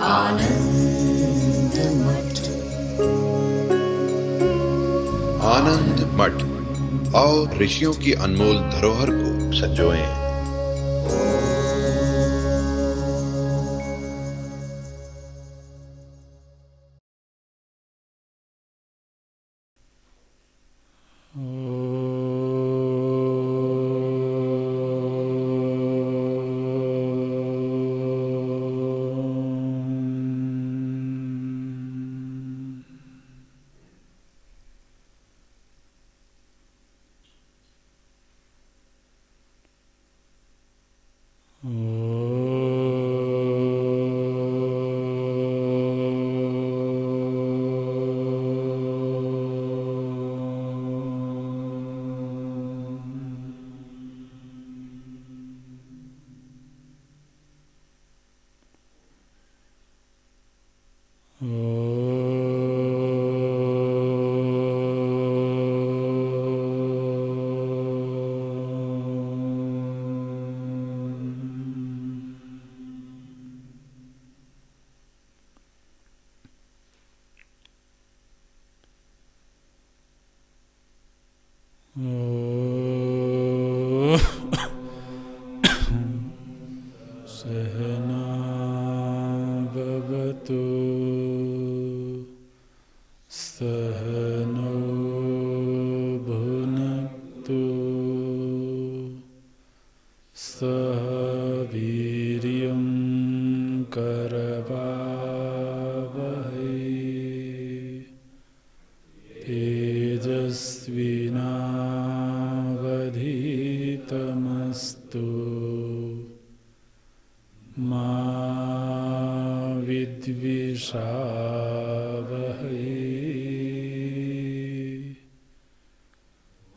आनंद मठ। आनंद मठ और ऋषियों की अनमोल धरोहर को संजोएं। सहनावतु सहनो भुनक्तु सह वीर्यं करवावहै तेजस्विनावधीतमस्तु मा विद्विषावहै।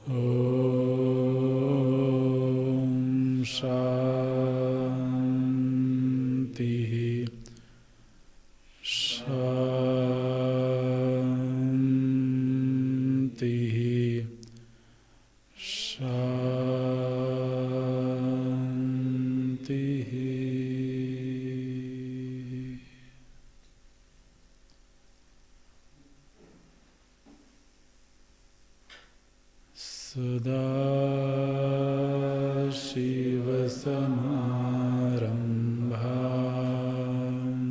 ॐ शान्तिः शान्तिः शान्तिः। सदाशिवसमारम्भाम्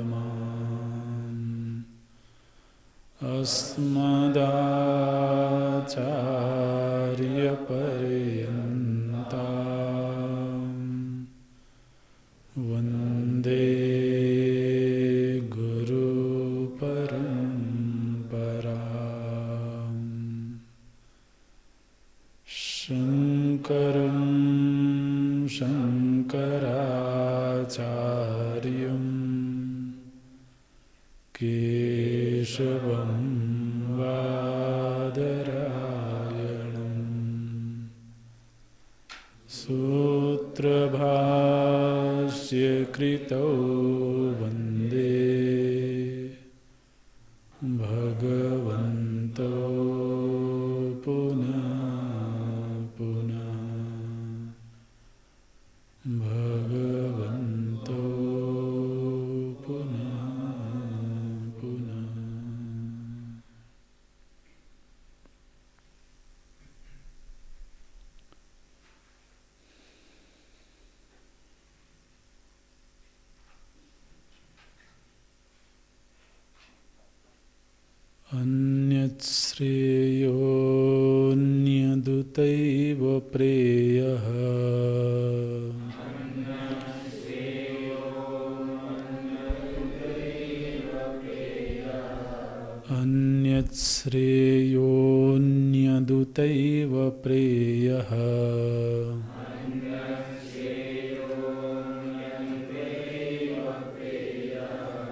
शङ्कराचार्यमध्यमाम् अस्मदाचार्यपर्यन्ताम् वन्दे गुरुपरम्पराम्। शङ्करं शङ्कराचार्यं केशवं बादरायणम् सूत्रभाष्यकृतौ वन्दे भगवन्तौ पुनः पुनः भगवन्तौ पुनः पुनः। अन्यच्छ्रेयोऽन्यदुतैव प्रेयः अन्यच्छ्रेयोऽन्यदुतैव प्रेयः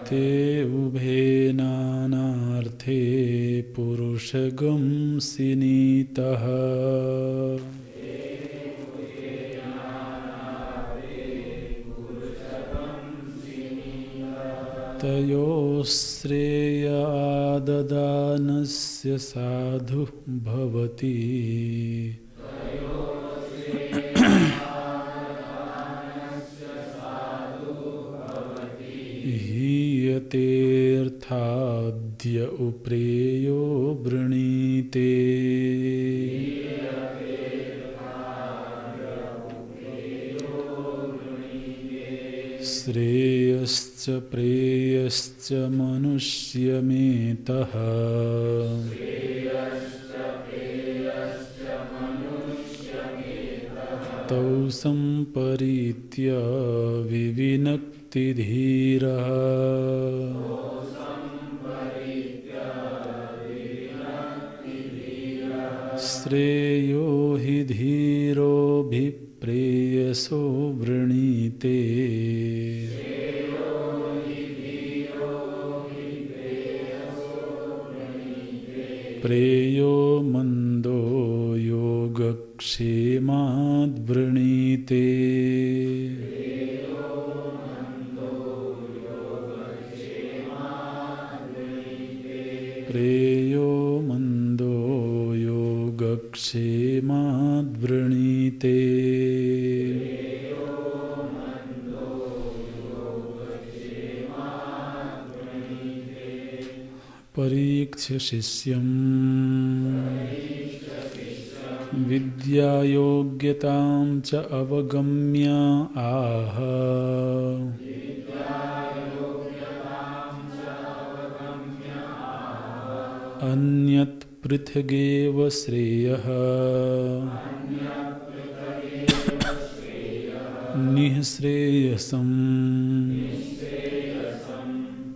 ते उभे नानार्थे पुरुषगंसिनीतः तयोश्रेयाददानस्य साधु भवति विद्य उप्रेयो वृणीते श्रेयश्च प्रेयश्च मनुष्यमेतः तौ सम्परीत्य विविनक्ति धीरः श्रेयो हि धीरोऽभिप्रेयसो वृणीते प्रेयो मन्दो योगक्षेमाद्वृणीते प्रेयो मन्दो योगक्षेमाद्वृणीते परीक्ष्य शिष्यम् विद्यायोग्यतां च अवगम्य आह अन्यत् पृथगेव श्रेयः निःश्रेयसम्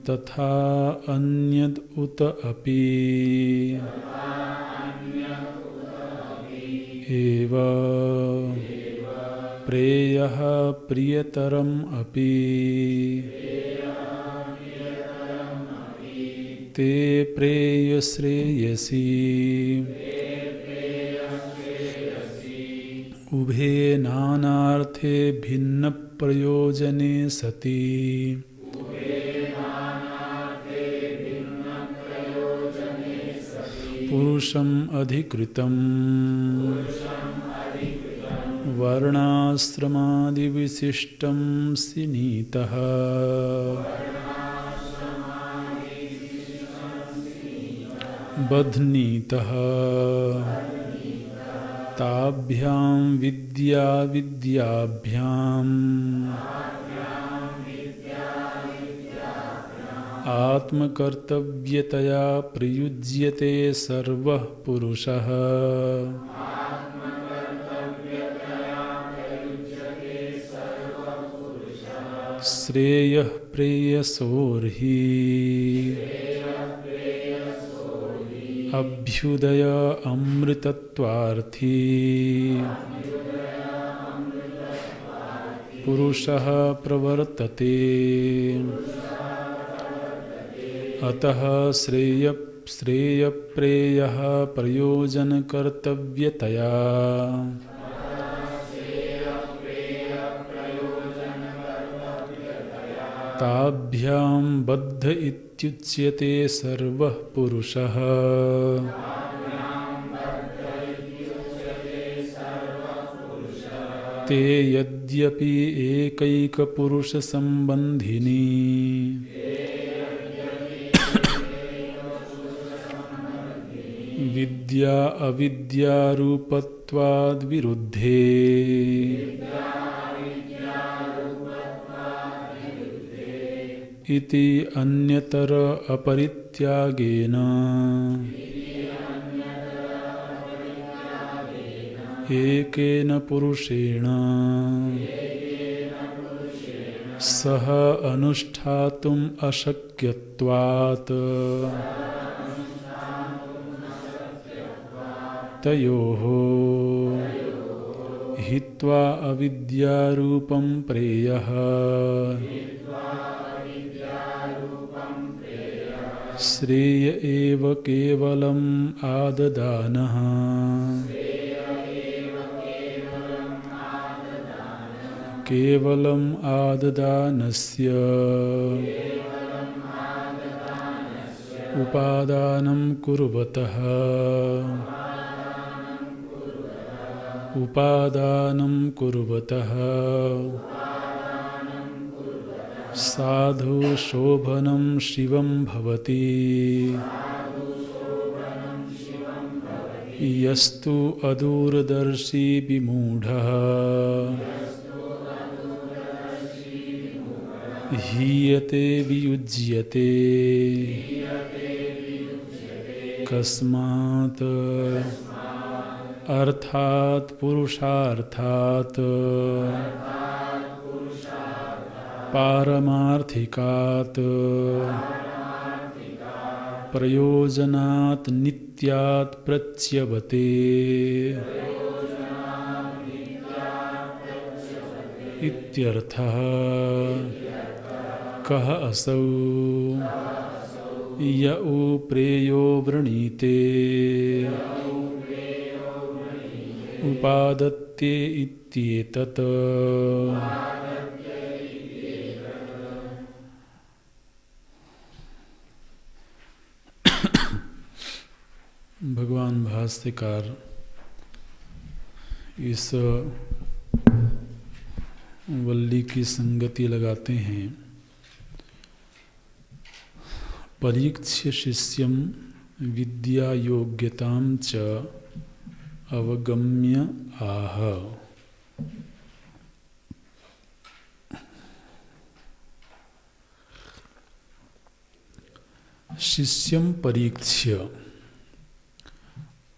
तथा अन्यद् उत अपि एव प्रेयः प्रियतरम् अपि ते प्रेयश्रेयसी उभे नानार्थे भिन्न प्रयोजने सति पुरुषम् अधिकृतम् वर्णाश्रमादिविशिष्टं सिनीतः बध्नीतः ताभ्यां विद्याविद्याभ्याम् आत्मकर्तव्यतया प्रयुज्यते सर्वः पुरुषः श्रेयः प्रेयसोर्हि अभ्युदय अमृतत्वार्थी पुरुषः प्रवर्तते अतः श्रेयप्रेयः प्रयोजनकर्तव्यतया ताभ्यां बद्ध इत्युच्यते सर्वः पुरुषः ते यद्यपि एकैकपुरुषसम्बन्धिनी विद्या अविद्यारूपत्वाद्विरुद्धे इति अन्यतर अपरित्यागेन एकेन पुरुषेण सह अनुष्ठातुम् अशक्यत्वात् तयोः हित्वा अविद्यारूपं प्रेयः श्रेय एव केवलम् आददानः केवलम् आददानस्य उपादानं कुर्वतः साधु शोभनं शिवं भवति यस्तु अदूरदर्शी विमूढः हीयते वियुज्यते कस्मात् अर्थात् पुरुषार्थात् पारमार्थिकात् प्रयोजनात् नित्यात् प्रच्यवते इत्यर्थः। कः असौ य उ प्रेयो वृणीते उपादत्ते इत्येतत्। भगवान भाष्यकार इस वल्ली की संगति लगाते हैं। परीक्ष्य शिष्यं विद्या योग्यतां च अवगम्य आह। शिष्यं परीक्ष्य,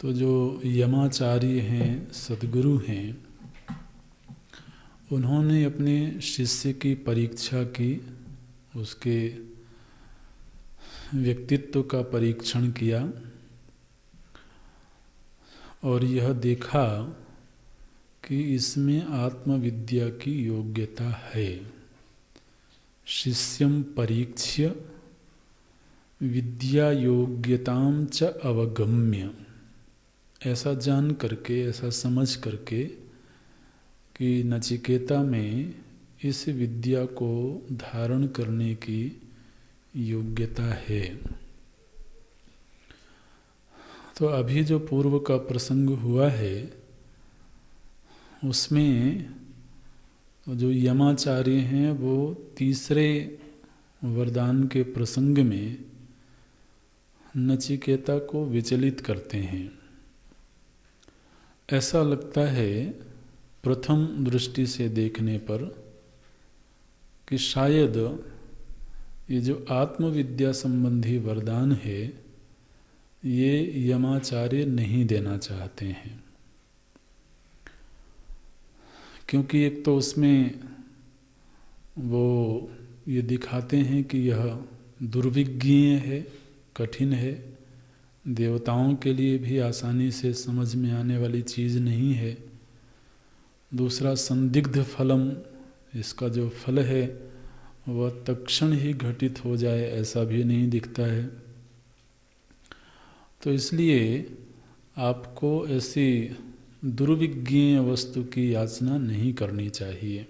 तो जो यमाचार्य हैं, सद्गुरु हैं, उन्होंने अपने शिष्य की परीक्षा की, उसके व्यक्तित्व का परीक्षण किया और यह देखा कि इसमें आत्मविद्या की योग्यता है। शिष्यं परीक्ष्य विद्या योग्यतां च अवगम्य, ऐसा जान करके, ऐसा समझ करके कि नचिकेता में इस विद्या को धारण करने की योग्यता है। तो अभी जो पूर्व का प्रसंग हुआ है उसमें जो यमाचार्य हैं वो तीसरे वरदान के प्रसंग में नचिकेता को विचलित करते हैं। ऐसा लगता है प्रथम दृष्टि से देखने पर कि शायद ये जो आत्मविद्या संबंधी वरदान है ये यमाचार्य नहीं देना चाहते हैं, क्योंकि एक तो उसमें वो ये दिखाते हैं कि यह दुर्विज्ञेय है, कठिन है, देवताओं के लिए भी आसानी से समझ में आने वाली चीज़ नहीं है। दूसरा, संदिग्ध फलम, इसका जो फल है वह तत्क्षण ही घटित हो जाए ऐसा भी नहीं दिखता है। तो इसलिए आपको ऐसी दुर्विज्ञेय वस्तु की याचना नहीं करनी चाहिए।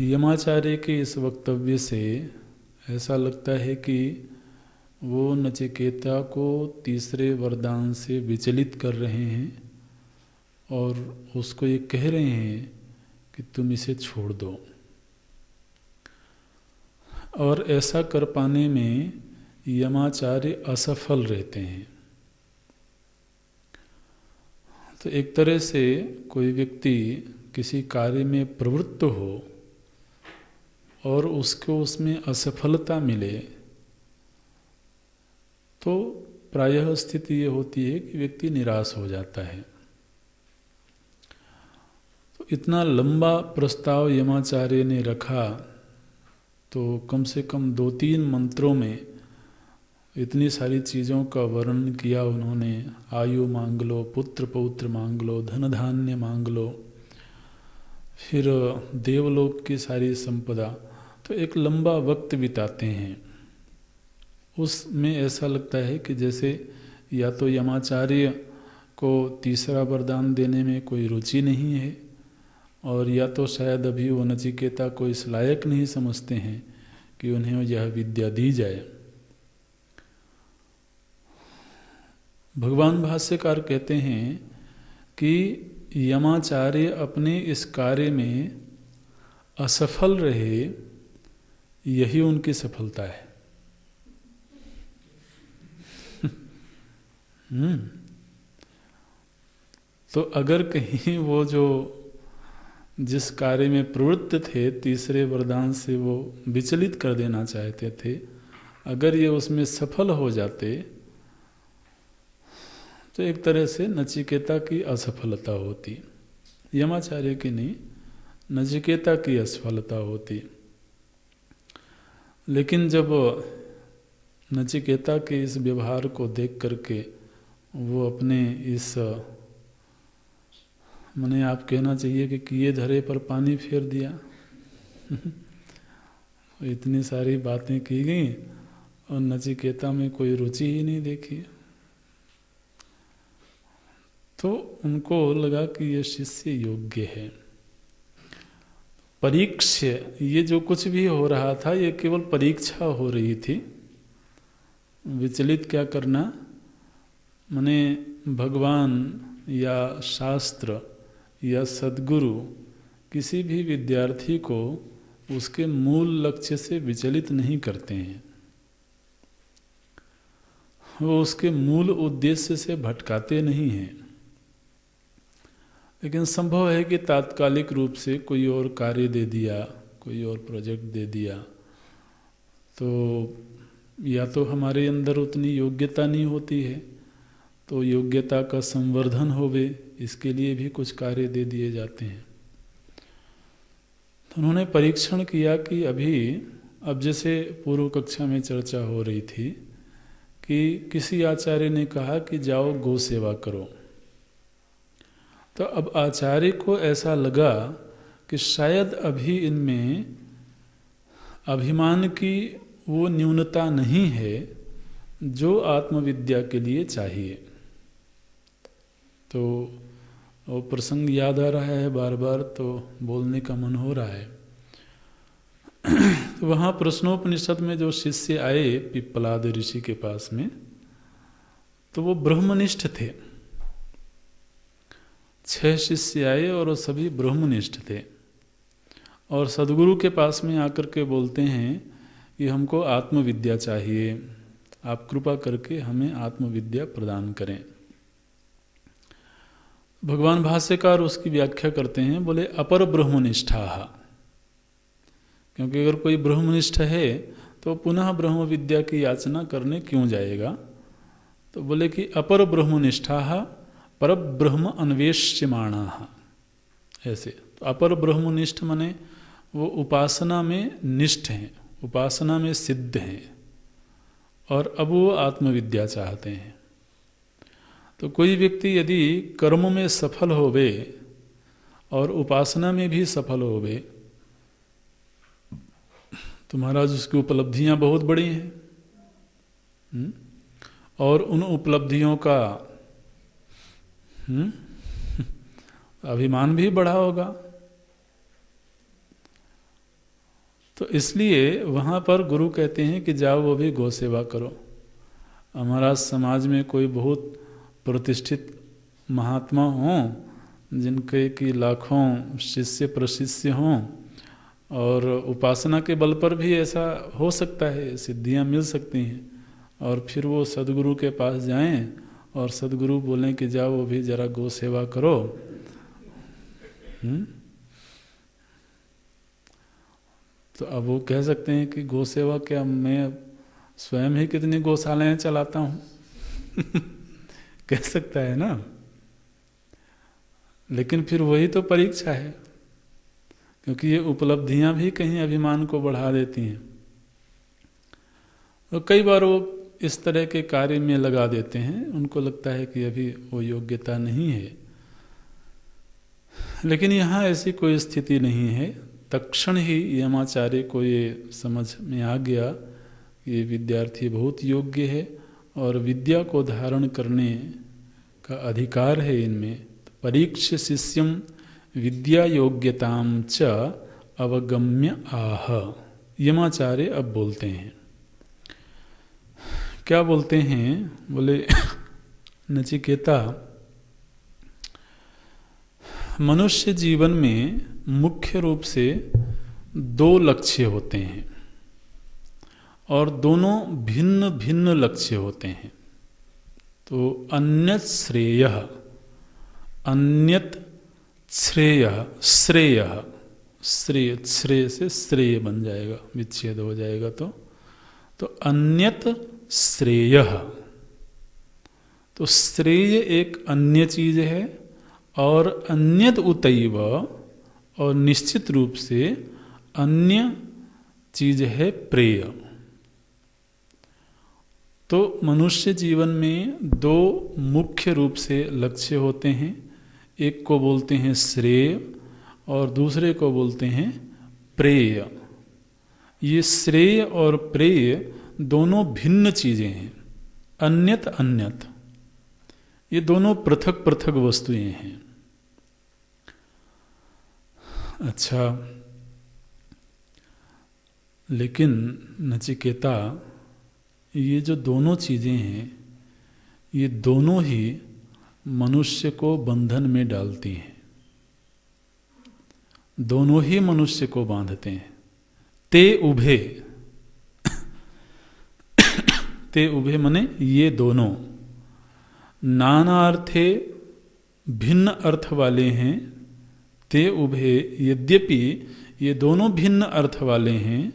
यमाचार्य के इस वक्तव्य से ऐसा लगता है कि वो नचिकेता को तीसरे वरदान से विचलित कर रहे हैं और उसको ये कह रहे हैं कि तुम इसे छोड़ दो। और ऐसा कर पाने में यमाचार्य असफल रहते हैं। तो एक तरह से कोई व्यक्ति किसी कार्य में प्रवृत्त हो और उसको उसमें असफलता मिले तो प्रायः स्थिति ये होती है कि व्यक्ति निराश हो जाता है। तो इतना लंबा प्रस्ताव यमाचार्य ने रखा तो कम से कम 2-3 मंत्रों में इतनी सारी चीज़ों का वर्णन किया उन्होंने। आयु मांग लो, पुत्र पौत्र मांग लो, धन धान्य मांग लो, फिर देवलोक की सारी संपदा। तो एक लंबा वक्त बिताते हैं। उसमें ऐसा लगता है कि जैसे या तो यमाचार्य को तीसरा वरदान देने में कोई रुचि नहीं है और या तो शायद अभी वो नचिकेता को इस लायक नहीं समझते हैं कि उन्हें यह विद्या दी जाए। भगवान भाष्यकार कहते हैं कि यमाचार्य अपने इस कार्य में असफल रहे, यही उनकी सफलता है। तो अगर कहीं वो जो जिस कार्य में प्रवृत्त थे, तीसरे वरदान से वो विचलित कर देना चाहते थे, अगर ये उसमें सफल हो जाते तो एक तरह से नचिकेता की असफलता होती, यमाचार्य की नहीं, नचिकेता की असफलता होती। लेकिन जब नचिकेता के इस व्यवहार को देख करके वो अपने इस, माने आप कहना चाहिए कि किए धरे पर पानी फेर दिया। इतनी सारी बातें की गई और नचिकेता में कोई रुचि ही नहीं देखी, तो उनको लगा कि ये शिष्य योग्य है। परीक्षा, ये जो कुछ भी हो रहा था ये केवल परीक्षा हो रही थी। विचलित क्या करना, माने भगवान या शास्त्र या सद्गुरु किसी भी विद्यार्थी को उसके मूल लक्ष्य से विचलित नहीं करते हैं, वो उसके मूल उद्देश्य से भटकाते नहीं हैं। लेकिन संभव है कि तात्कालिक रूप से कोई और कार्य दे दिया, कोई और प्रोजेक्ट दे दिया, तो या तो हमारे अंदर उतनी योग्यता नहीं होती है, तो योग्यता का संवर्धन होवे इसके लिए भी कुछ कार्य दे दिए जाते हैं। तो उन्होंने परीक्षण किया कि अब जैसे पूर्व कक्षा में चर्चा हो रही थी कि किसी आचार्य ने कहा कि जाओ गौ सेवा करो, तो अब आचार्य को ऐसा लगा कि शायद अभी इनमें अभिमान की वो न्यूनता नहीं है जो आत्मविद्या के लिए चाहिए। तो वो प्रसंग याद आ रहा है बार बार, तो बोलने का मन हो रहा है। तो वहाँ प्रश्नोपनिषद में जो शिष्य आए पिप्पलाद ऋषि के पास में, तो वो ब्रह्मनिष्ठ थे। 6 शिष्य आए और वो सभी ब्रह्मनिष्ठ थे, और सद्गुरु के पास में आकर के बोलते हैं कि हमको आत्मविद्या चाहिए, आप कृपा करके हमें आत्मविद्या प्रदान करें। भगवान भाष्यकार उसकी व्याख्या करते हैं, बोले अपर ब्रह्मनिष्ठा, क्योंकि अगर कोई ब्रह्मनिष्ठ है तो पुनः ब्रह्म विद्या की याचना करने क्यों जाएगा। तो बोले कि अपर ब्रह्मनिष्ठा पर ब्रह्म अन्वेष्यमाणा, ऐसे। तो अपर ब्रह्मनिष्ठ माने वो उपासना में निष्ठ हैं, उपासना में सिद्ध हैं, और अब वो आत्मविद्या चाहते हैं। तो कोई व्यक्ति यदि कर्म में सफल होवे और उपासना में भी सफल होवे, तो महाराज उसकी उपलब्धियां बहुत बड़ी हैं, और उन उपलब्धियों का अभिमान भी बढ़ा होगा। तो इसलिए वहाँ पर गुरु कहते हैं कि जाओ वो भी गौ सेवा करो। हमारा समाज में कोई बहुत प्रतिष्ठित महात्मा हों, जिनके की लाखों शिष्य प्रशिष्य हों, और उपासना के बल पर भी ऐसा हो सकता है, सिद्धियां मिल सकती हैं, और फिर वो सद्गुरु के पास जाएं और सद्गुरु बोलें कि जाओ वो भी जरा गौ सेवा करो। तो अब वो कह सकते हैं कि गौ सेवा क्या, मैं स्वयं ही कितनी गौशालाएं चलाता हूँ। कह सकता है ना, लेकिन फिर वही तो परीक्षा है, क्योंकि ये उपलब्धियां भी कहीं अभिमान को बढ़ा देती हैं। और कई बार वो इस तरह के कार्य में लगा देते हैं, उनको लगता है कि अभी वो योग्यता नहीं है। लेकिन यहाँ ऐसी कोई स्थिति नहीं है। तत्क्षण ही यमाचार्य को ये समझ में आ गया कि ये विद्यार्थी बहुत योग्य है और विद्या को धारण करने का अधिकार है इनमें। तो परीक्ष शिष्यम विद्या योग्यताम च अवगम्य आह। यमाचार्य अब बोलते हैं, क्या बोलते हैं, बोले नचिकेता, मनुष्य जीवन में मुख्य रूप से दो लक्ष्य होते हैं और दोनों भिन्न भिन्न लक्ष्य होते हैं। तो अन्यत श्रेय, अन्यत श्रेय, श्रेय, श्रेय, श्रेय से श्रेय बन जाएगा, विच्छेद हो जाएगा। तो अन्यत श्रेय, तो श्रेय एक अन्य चीज है और अन्यत उतैव, और निश्चित रूप से अन्य चीज है प्रेय। तो मनुष्य जीवन में दो मुख्य रूप से लक्ष्य होते हैं, एक को बोलते हैं श्रेय और दूसरे को बोलते हैं प्रेय। ये श्रेय और प्रेय दोनों भिन्न चीजें हैं, अन्यत अन्यत, ये दोनों पृथक पृथक वस्तुएं हैं। अच्छा, लेकिन नचिकेता, ये जो दोनों चीजें हैं, ये दोनों ही मनुष्य को बंधन में डालती हैं, दोनों ही मनुष्य को बांधते हैं। ते उभे, ते उभे मने ये दोनों नाना अर्थे भिन्न अर्थ वाले हैं। ते उभे, यद्यपि ये दोनों भिन्न अर्थ वाले हैं,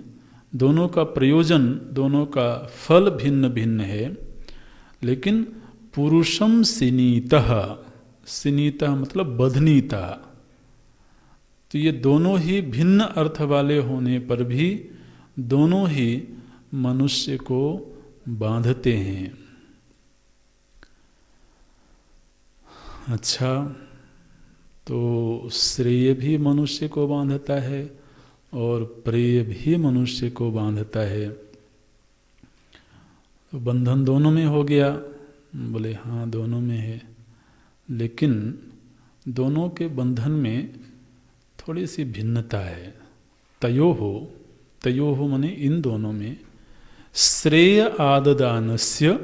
दोनों का प्रयोजन, दोनों का फल भिन्न भिन्न है, लेकिन पुरुषम सिनीतः, सिनीतः मतलब बधनीतः, तो ये दोनों ही भिन्न अर्थ वाले होने पर भी दोनों ही मनुष्य को बांधते हैं। अच्छा, तो श्रेय भी मनुष्य को बांधता है और प्रेय भी मनुष्य को बांधता है। तो बंधन दोनों में हो गया, बोले हाँ दोनों में है, लेकिन दोनों के बंधन में थोड़ी सी भिन्नता है। तयोः माने इन दोनों में श्रेय आददानस्य,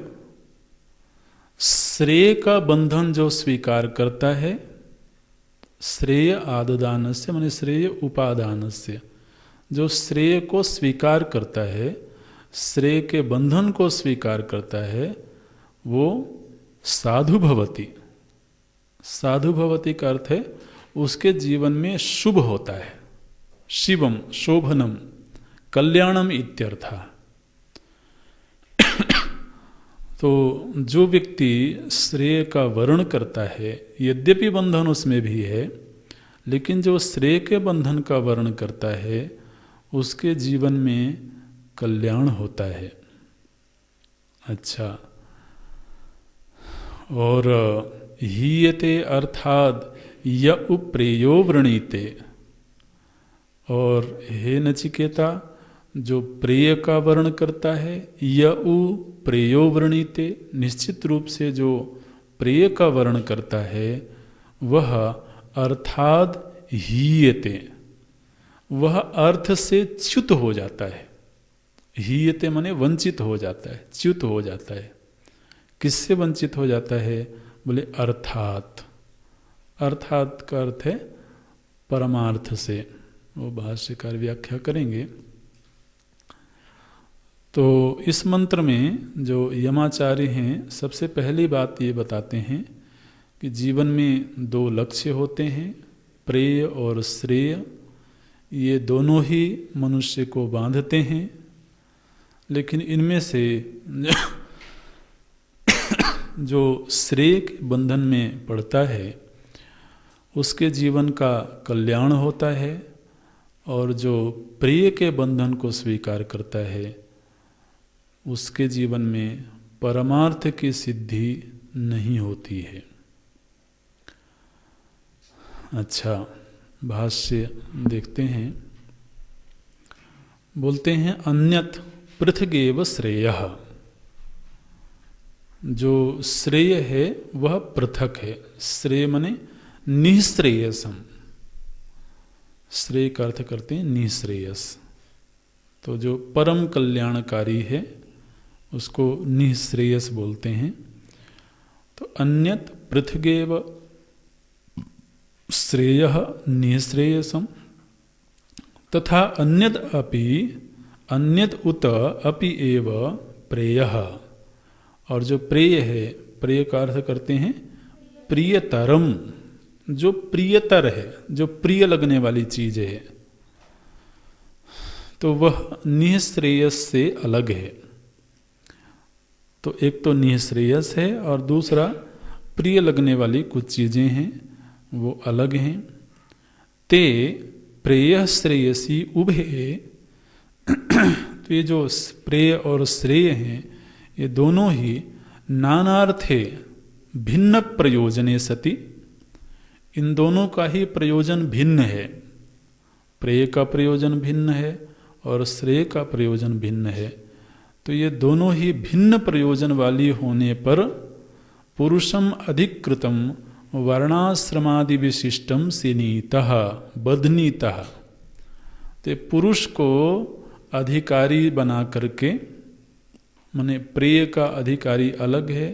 श्रेय का बंधन जो स्वीकार करता है, श्रेय आददानस्य माने श्रेय उपादानस्य, जो श्रेय को स्वीकार करता है, श्रेय के बंधन को स्वीकार करता है, वो साधु भवति। साधु भवति का अर्थ है उसके जीवन में शुभ होता है, शिवम शोभनम कल्याणम इत्यर्थ। तो जो व्यक्ति श्रेय का वर्ण करता है, यद्यपि बंधन उसमें भी है, लेकिन जो श्रेय के बंधन का वर्ण करता है उसके जीवन में कल्याण होता है। अच्छा, और हीयते अर्थात य उप्रेयो वृणीते, और हे नचिकेता, जो प्रेय का वर्ण करता है, य उ प्रेयो वृणीते, निश्चित रूप से जो प्रेय का वर्ण करता है वह अर्थात हीयते, वह अर्थ से च्युत हो जाता है। हीयते माने वंचित हो जाता है, च्युत हो जाता है। किससे वंचित हो जाता है? बोले अर्थात। अर्थात का अर्थ है परमार्थ से, वो भाष्यकार व्याख्या करेंगे। तो इस मंत्र में जो यमाचार्य हैं, सबसे पहली बात ये बताते हैं कि जीवन में दो लक्ष्य होते हैं, प्रेय और श्रेय। ये दोनों ही मनुष्य को बांधते हैं, लेकिन इनमें से जो श्रेय के बंधन में पड़ता है उसके जीवन का कल्याण होता है, और जो प्रिय के बंधन को स्वीकार करता है उसके जीवन में परमार्थ की सिद्धि नहीं होती है। अच्छा, भाष्य देखते हैं। बोलते हैं अन्यत पृथगेव श्रेयः, जो श्रेय है वह पृथक है। श्रेय माने निःश्रेयसम, श्रेय का अर्थ करते हैं निःश्रेयस। तो जो परम कल्याणकारी है उसको निःश्रेयस बोलते हैं। तो अन्यत पृथगेव श्रेयः निःश्रेयसम, तथा अन्यद उत अपि एव प्रेयः, और जो प्रेय है, प्रेय का अर्थ करते हैं प्रियतरम, जो प्रियतर है, जो प्रिय लगने वाली चीज है, तो वह निःश्रेयस से अलग है। तो एक तो निःश्रेयस है और दूसरा प्रिय लगने वाली कुछ चीजें हैं वो अलग हैं। ते प्रेय श्रेयसी उभे, तो ये जो प्रेय और श्रेय हैं ये दोनों ही नानार्थे भिन्न प्रयोजने सति, इन दोनों का ही प्रयोजन भिन्न है। प्रेय का प्रयोजन भिन्न है और श्रेय का प्रयोजन भिन्न है। तो ये दोनों ही भिन्न प्रयोजन वाली होने पर पुरुषम अधिकृतम वर्णाश्रमादि विशिष्टम सिनीतः बधनीतः, तो पुरुष को अधिकारी बना करके, माने प्रेय का अधिकारी अलग है,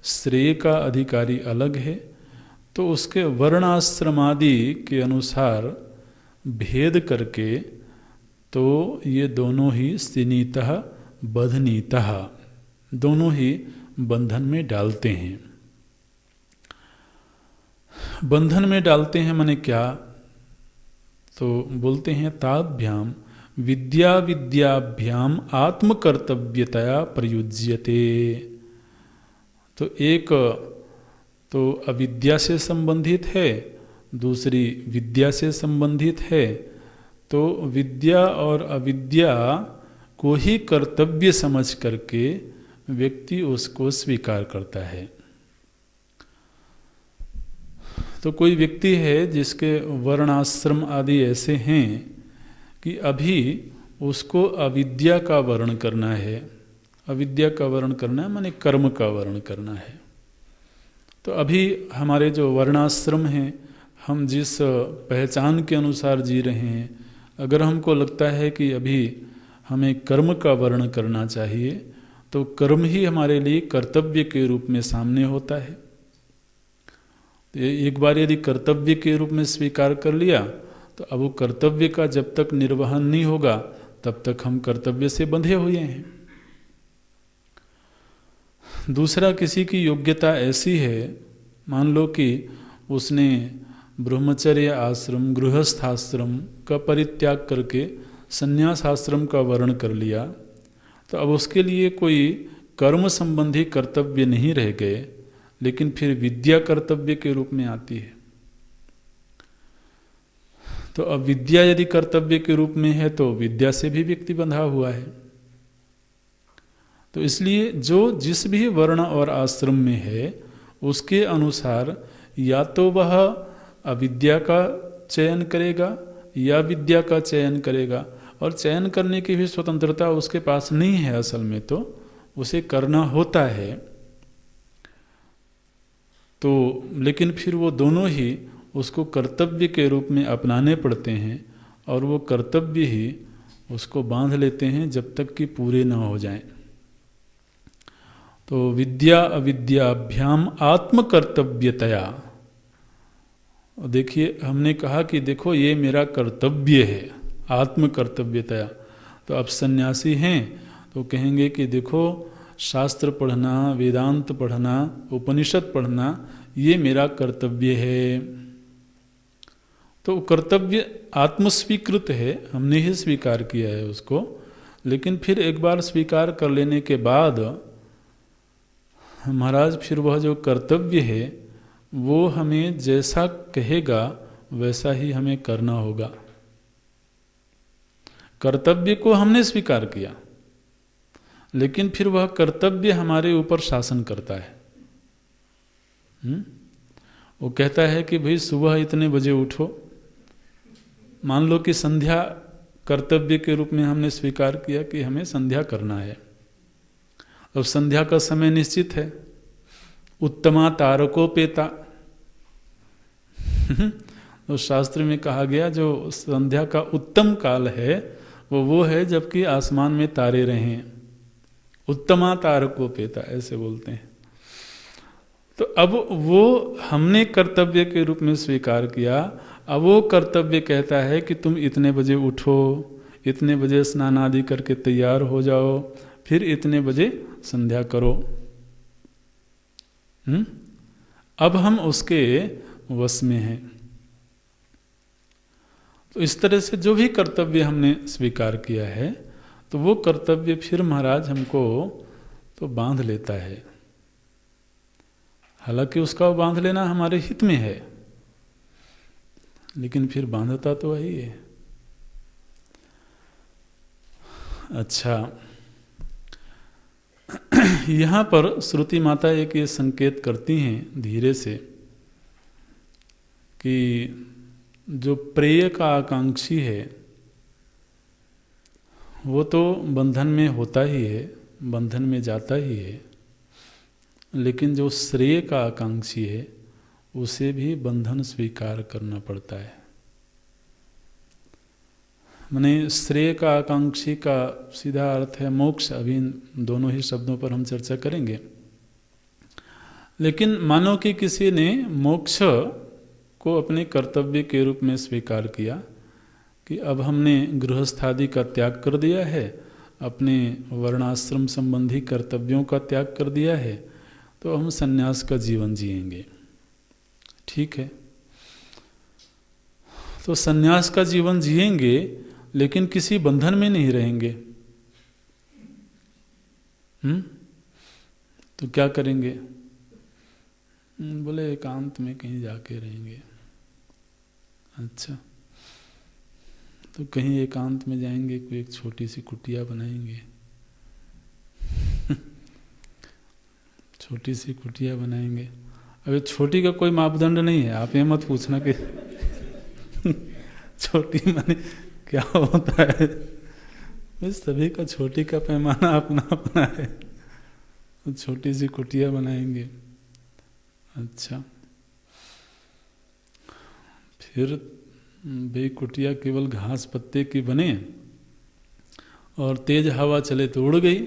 श्रेय का अधिकारी अलग है, तो उसके वर्णाश्रमादि के अनुसार भेद करके तो ये दोनों ही सिनीतः बधनीतः, दोनों ही बंधन में डालते हैं। बंधन में डालते हैं माने क्या, तो बोलते हैं ताभ्याम विद्या विद्याभ्याम आत्मकर्तव्यतया प्रयुज्यते। तो एक तो अविद्या से संबंधित है, दूसरी विद्या से संबंधित है। तो विद्या और अविद्या को ही कर्तव्य समझ करके व्यक्ति उसको स्वीकार करता है। तो कोई व्यक्ति है जिसके वर्णाश्रम आदि ऐसे हैं कि अभी उसको अविद्या का वर्ण करना है। अविद्या का वर्ण करना है माने कर्म का वर्ण करना है। तो अभी हमारे जो वर्णाश्रम हैं, हम जिस पहचान के अनुसार जी रहे हैं, अगर हमको लगता है कि अभी हमें कर्म का वर्ण करना चाहिए, तो कर्म ही हमारे लिए कर्तव्य के रूप में सामने होता है। एक बार यदि कर्तव्य के रूप में स्वीकार कर लिया, तो अब वो कर्तव्य का जब तक निर्वहन नहीं होगा तब तक हम कर्तव्य से बंधे हुए हैं। दूसरा, किसी की योग्यता ऐसी है, मान लो कि उसने ब्रह्मचर्य आश्रम, गृहस्थ आश्रम का परित्याग करके संन्यास आश्रम का वर्ण कर लिया, तो अब उसके लिए कोई कर्म संबंधी कर्तव्य नहीं रह गए, लेकिन फिर विद्या कर्तव्य के रूप में आती है। तो अब विद्या यदि कर्तव्य के रूप में है तो विद्या से भी व्यक्ति बंधा हुआ है। तो इसलिए जो जिस भी वर्ण और आश्रम में है उसके अनुसार या तो वह अविद्या का चयन करेगा या विद्या का चयन करेगा, और चयन करने की भी स्वतंत्रता उसके पास नहीं है असल में, तो उसे करना होता है। तो लेकिन फिर वो दोनों ही उसको कर्तव्य के रूप में अपनाने पड़ते हैं, और वो कर्तव्य ही उसको बांध लेते हैं जब तक कि पूरे न हो जाएं। तो विद्या अविद्याभ्याम आत्मकर्तव्यतया, देखिए हमने कहा कि देखो ये मेरा कर्तव्य है, आत्मकर्तव्यतया। तो अब सन्यासी हैं तो कहेंगे कि देखो शास्त्र पढ़ना, वेदांत पढ़ना, उपनिषद पढ़ना ये मेरा कर्तव्य है। तो कर्तव्य आत्मस्वीकृत है, हमने ही स्वीकार किया है उसको। लेकिन फिर एक बार स्वीकार कर लेने के बाद महाराज फिर वह जो कर्तव्य है वो हमें जैसा कहेगा वैसा ही हमें करना होगा। कर्तव्य को हमने स्वीकार किया, लेकिन फिर वह कर्तव्य हमारे ऊपर शासन करता है। वो कहता है कि भाई सुबह इतने बजे उठो। मान लो कि संध्या कर्तव्य के रूप में हमने स्वीकार किया कि हमें संध्या करना है। अब संध्या का समय निश्चित है, उत्तमा तारकोपेता। तो शास्त्र में कहा गया जो संध्या का उत्तम काल है वो है जबकि आसमान में तारे रहें। उत्तमा तारकोपेता ऐसे बोलते हैं। तो अब वो हमने कर्तव्य के रूप में स्वीकार किया। अब वो कर्तव्य कहता है कि तुम इतने बजे उठो, इतने बजे स्नान आदि करके तैयार हो जाओ, फिर इतने बजे संध्या करो। अब हम उसके वश में हैं। तो इस तरह से जो भी कर्तव्य हमने स्वीकार किया है, तो वो कर्तव्य फिर महाराज हमको तो बांध लेता है। हालांकि उसका बांध लेना हमारे हित में है, लेकिन फिर बांधता तो वही है। अच्छा, यहाँ पर श्रुति माता एक ये संकेत करती हैं धीरे से कि जो प्रेय का आकांक्षी है वो तो बंधन में होता ही है, बंधन में जाता ही है, लेकिन जो श्रेय का आकांक्षी है उसे भी बंधन स्वीकार करना पड़ता है। माने श्रेय का आकांक्षी का सीधा अर्थ है मोक्ष। अभी इन दोनों ही शब्दों पर हम चर्चा करेंगे। लेकिन मानो कि किसी ने मोक्ष को अपने कर्तव्य के रूप में स्वीकार किया कि अब हमने गृहस्थादि का त्याग कर दिया है, अपने वर्णाश्रम संबंधी कर्तव्यों का त्याग कर दिया है, तो हम संन्यास का जीवन जिएंगे। ठीक है, तो संन्यास का जीवन जिएंगे लेकिन किसी बंधन में नहीं रहेंगे। तो क्या करेंगे? बोले एकांत में कहीं जाके रहेंगे। अच्छा, तो कहीं एकांत में जाएंगे, कोई एक छोटी सी कुटिया बनाएंगे। छोटी सी कुटिया बनाएंगे। अभी छोटी का कोई मापदंड नहीं है, आप ये मत पूछना कि छोटी माने क्या होता है। बस सभी का छोटी का पैमाना अपना अपना है। तो छोटी सी कुटिया बनाएंगे। अच्छा, फिर भाई कुटिया केवल घास पत्ते की बने और तेज हवा चले तो उड़ गई,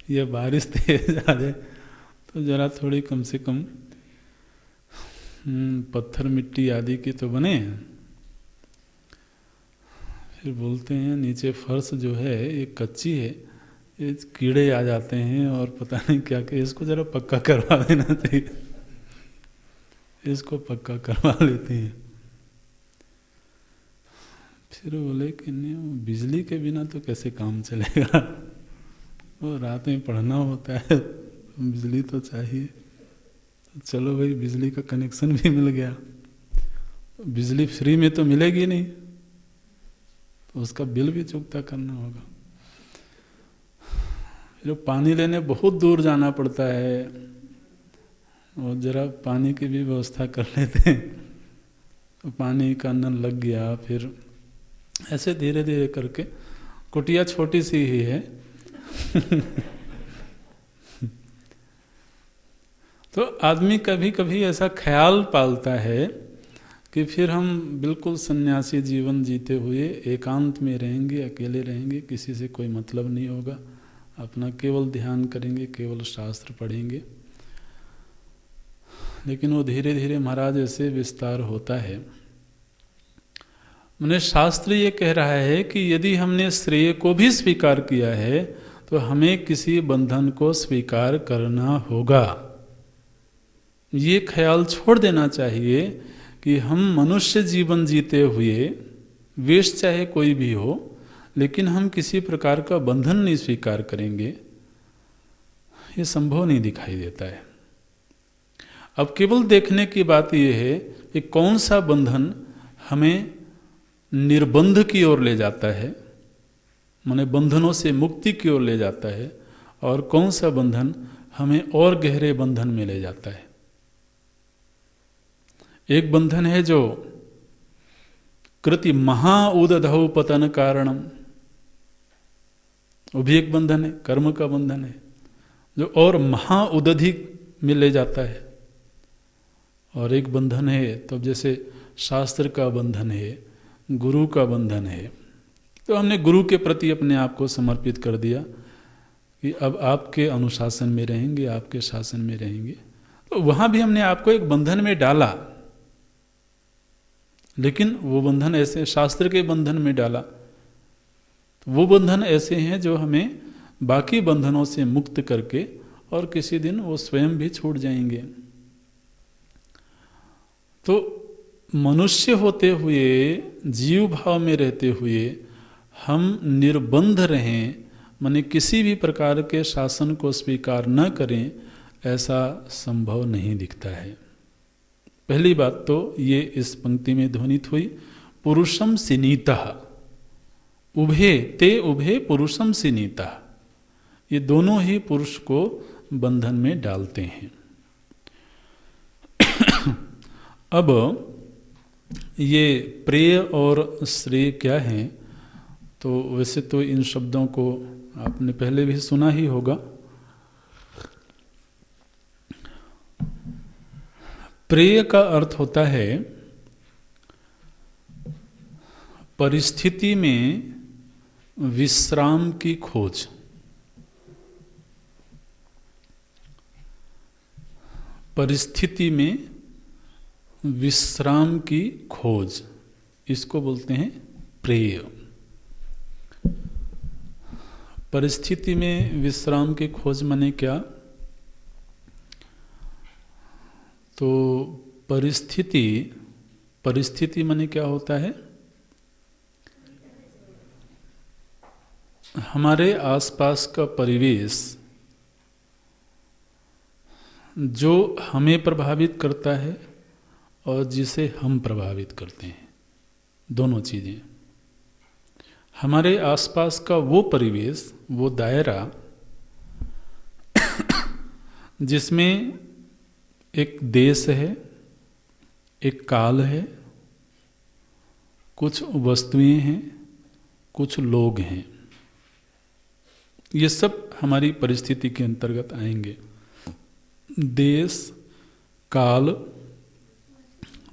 या बारिश तेज आ जाए तो जरा थोड़ी कम से कम पत्थर मिट्टी आदि की तो बने। फिर बोलते हैं नीचे फर्श जो है ये कच्ची है, ये कीड़े आ जाते हैं और पता नहीं क्या क्या, इसको जरा पक्का करवा देना चाहिए। इसको पक्का करवा लेते हैं। फिर बोले कि नहीं, बिजली के बिना तो कैसे काम चलेगा, वो रात में पढ़ना होता है, बिजली तो चाहिए। तो चलो भाई, बिजली का कनेक्शन भी मिल गया। बिजली फ्री में तो मिलेगी नहीं, तो उसका बिल भी चुकता करना होगा। फिर पानी लेने बहुत दूर जाना पड़ता है, और जरा पानी की भी व्यवस्था कर लेते हैं। तो पानी का नल लग गया। फिर ऐसे धीरे धीरे करके, कुटिया छोटी सी ही है। तो आदमी कभी कभी ऐसा ख्याल पालता है कि फिर हम बिल्कुल सन्यासी जीवन जीते हुए एकांत में रहेंगे, अकेले रहेंगे, किसी से कोई मतलब नहीं होगा, अपना केवल ध्यान करेंगे, केवल शास्त्र पढ़ेंगे। लेकिन वो धीरे धीरे महाराज ऐसे विस्तार होता है। मैंने शास्त्र ये कह रहा है कि यदि हमने श्रेय को भी स्वीकार किया है तो हमें किसी बंधन को स्वीकार करना होगा। ये ख्याल छोड़ देना चाहिए कि हम मनुष्य जीवन जीते हुए, वेश चाहे कोई भी हो, लेकिन हम किसी प्रकार का बंधन नहीं स्वीकार करेंगे, ये संभव नहीं दिखाई देता है। अब केवल देखने की बात यह है कि कौन सा बंधन हमें निर्बंध की ओर ले जाता है, माने बंधनों से मुक्ति की ओर ले जाता है, और कौन सा बंधन हमें और गहरे बंधन में ले जाता है। एक बंधन है जो कृति महाउदधौ पतन कारणम, वो भी एक बंधन है, कर्म का बंधन है, जो और महाउदधि में ले जाता है। और एक बंधन है तो जैसे शास्त्र का बंधन है, गुरु का बंधन है, तो हमने गुरु के प्रति अपने आप को समर्पित कर दिया कि अब आपके अनुशासन में रहेंगे, आपके शासन में रहेंगे। तो वहाँ भी हमने आपको एक बंधन में डाला, लेकिन वो बंधन ऐसे शास्त्र के बंधन में डाला, तो वो बंधन ऐसे हैं जो हमें बाकी बंधनों से मुक्त करके और किसी दिन वो स्वयं भी छूट जाएंगे। तो मनुष्य होते हुए, जीव भाव में रहते हुए हम निर्बंध रहें, माने किसी भी प्रकार के शासन को स्वीकार न करें, ऐसा संभव नहीं दिखता है। पहली बात तो ये इस पंक्ति में ध्वनित हुई, पुरुषम सिनीतः, उभे ते उभे पुरुषम सिनीतः, ये दोनों ही पुरुष को बंधन में डालते हैं। अब ये प्रेय और श्रेय क्या है, तो वैसे तो इन शब्दों को आपने पहले भी सुना ही होगा। प्रेय का अर्थ होता है परिस्थिति में विश्राम की खोज। परिस्थिति में विश्राम की खोज, इसको बोलते हैं प्रेय। परिस्थिति में विश्राम की खोज माने क्या? तो परिस्थिति माने क्या होता है? हमारे आसपास का परिवेश जो हमें प्रभावित करता है और जिसे हम प्रभावित करते हैं, दोनों चीजें। हमारे आसपास का वो परिवेश, वो दायरा जिसमें एक देश है, एक काल है, कुछ वस्तुएं हैं, कुछ लोग हैं, ये सब हमारी परिस्थिति के अंतर्गत आएंगे। देश, काल,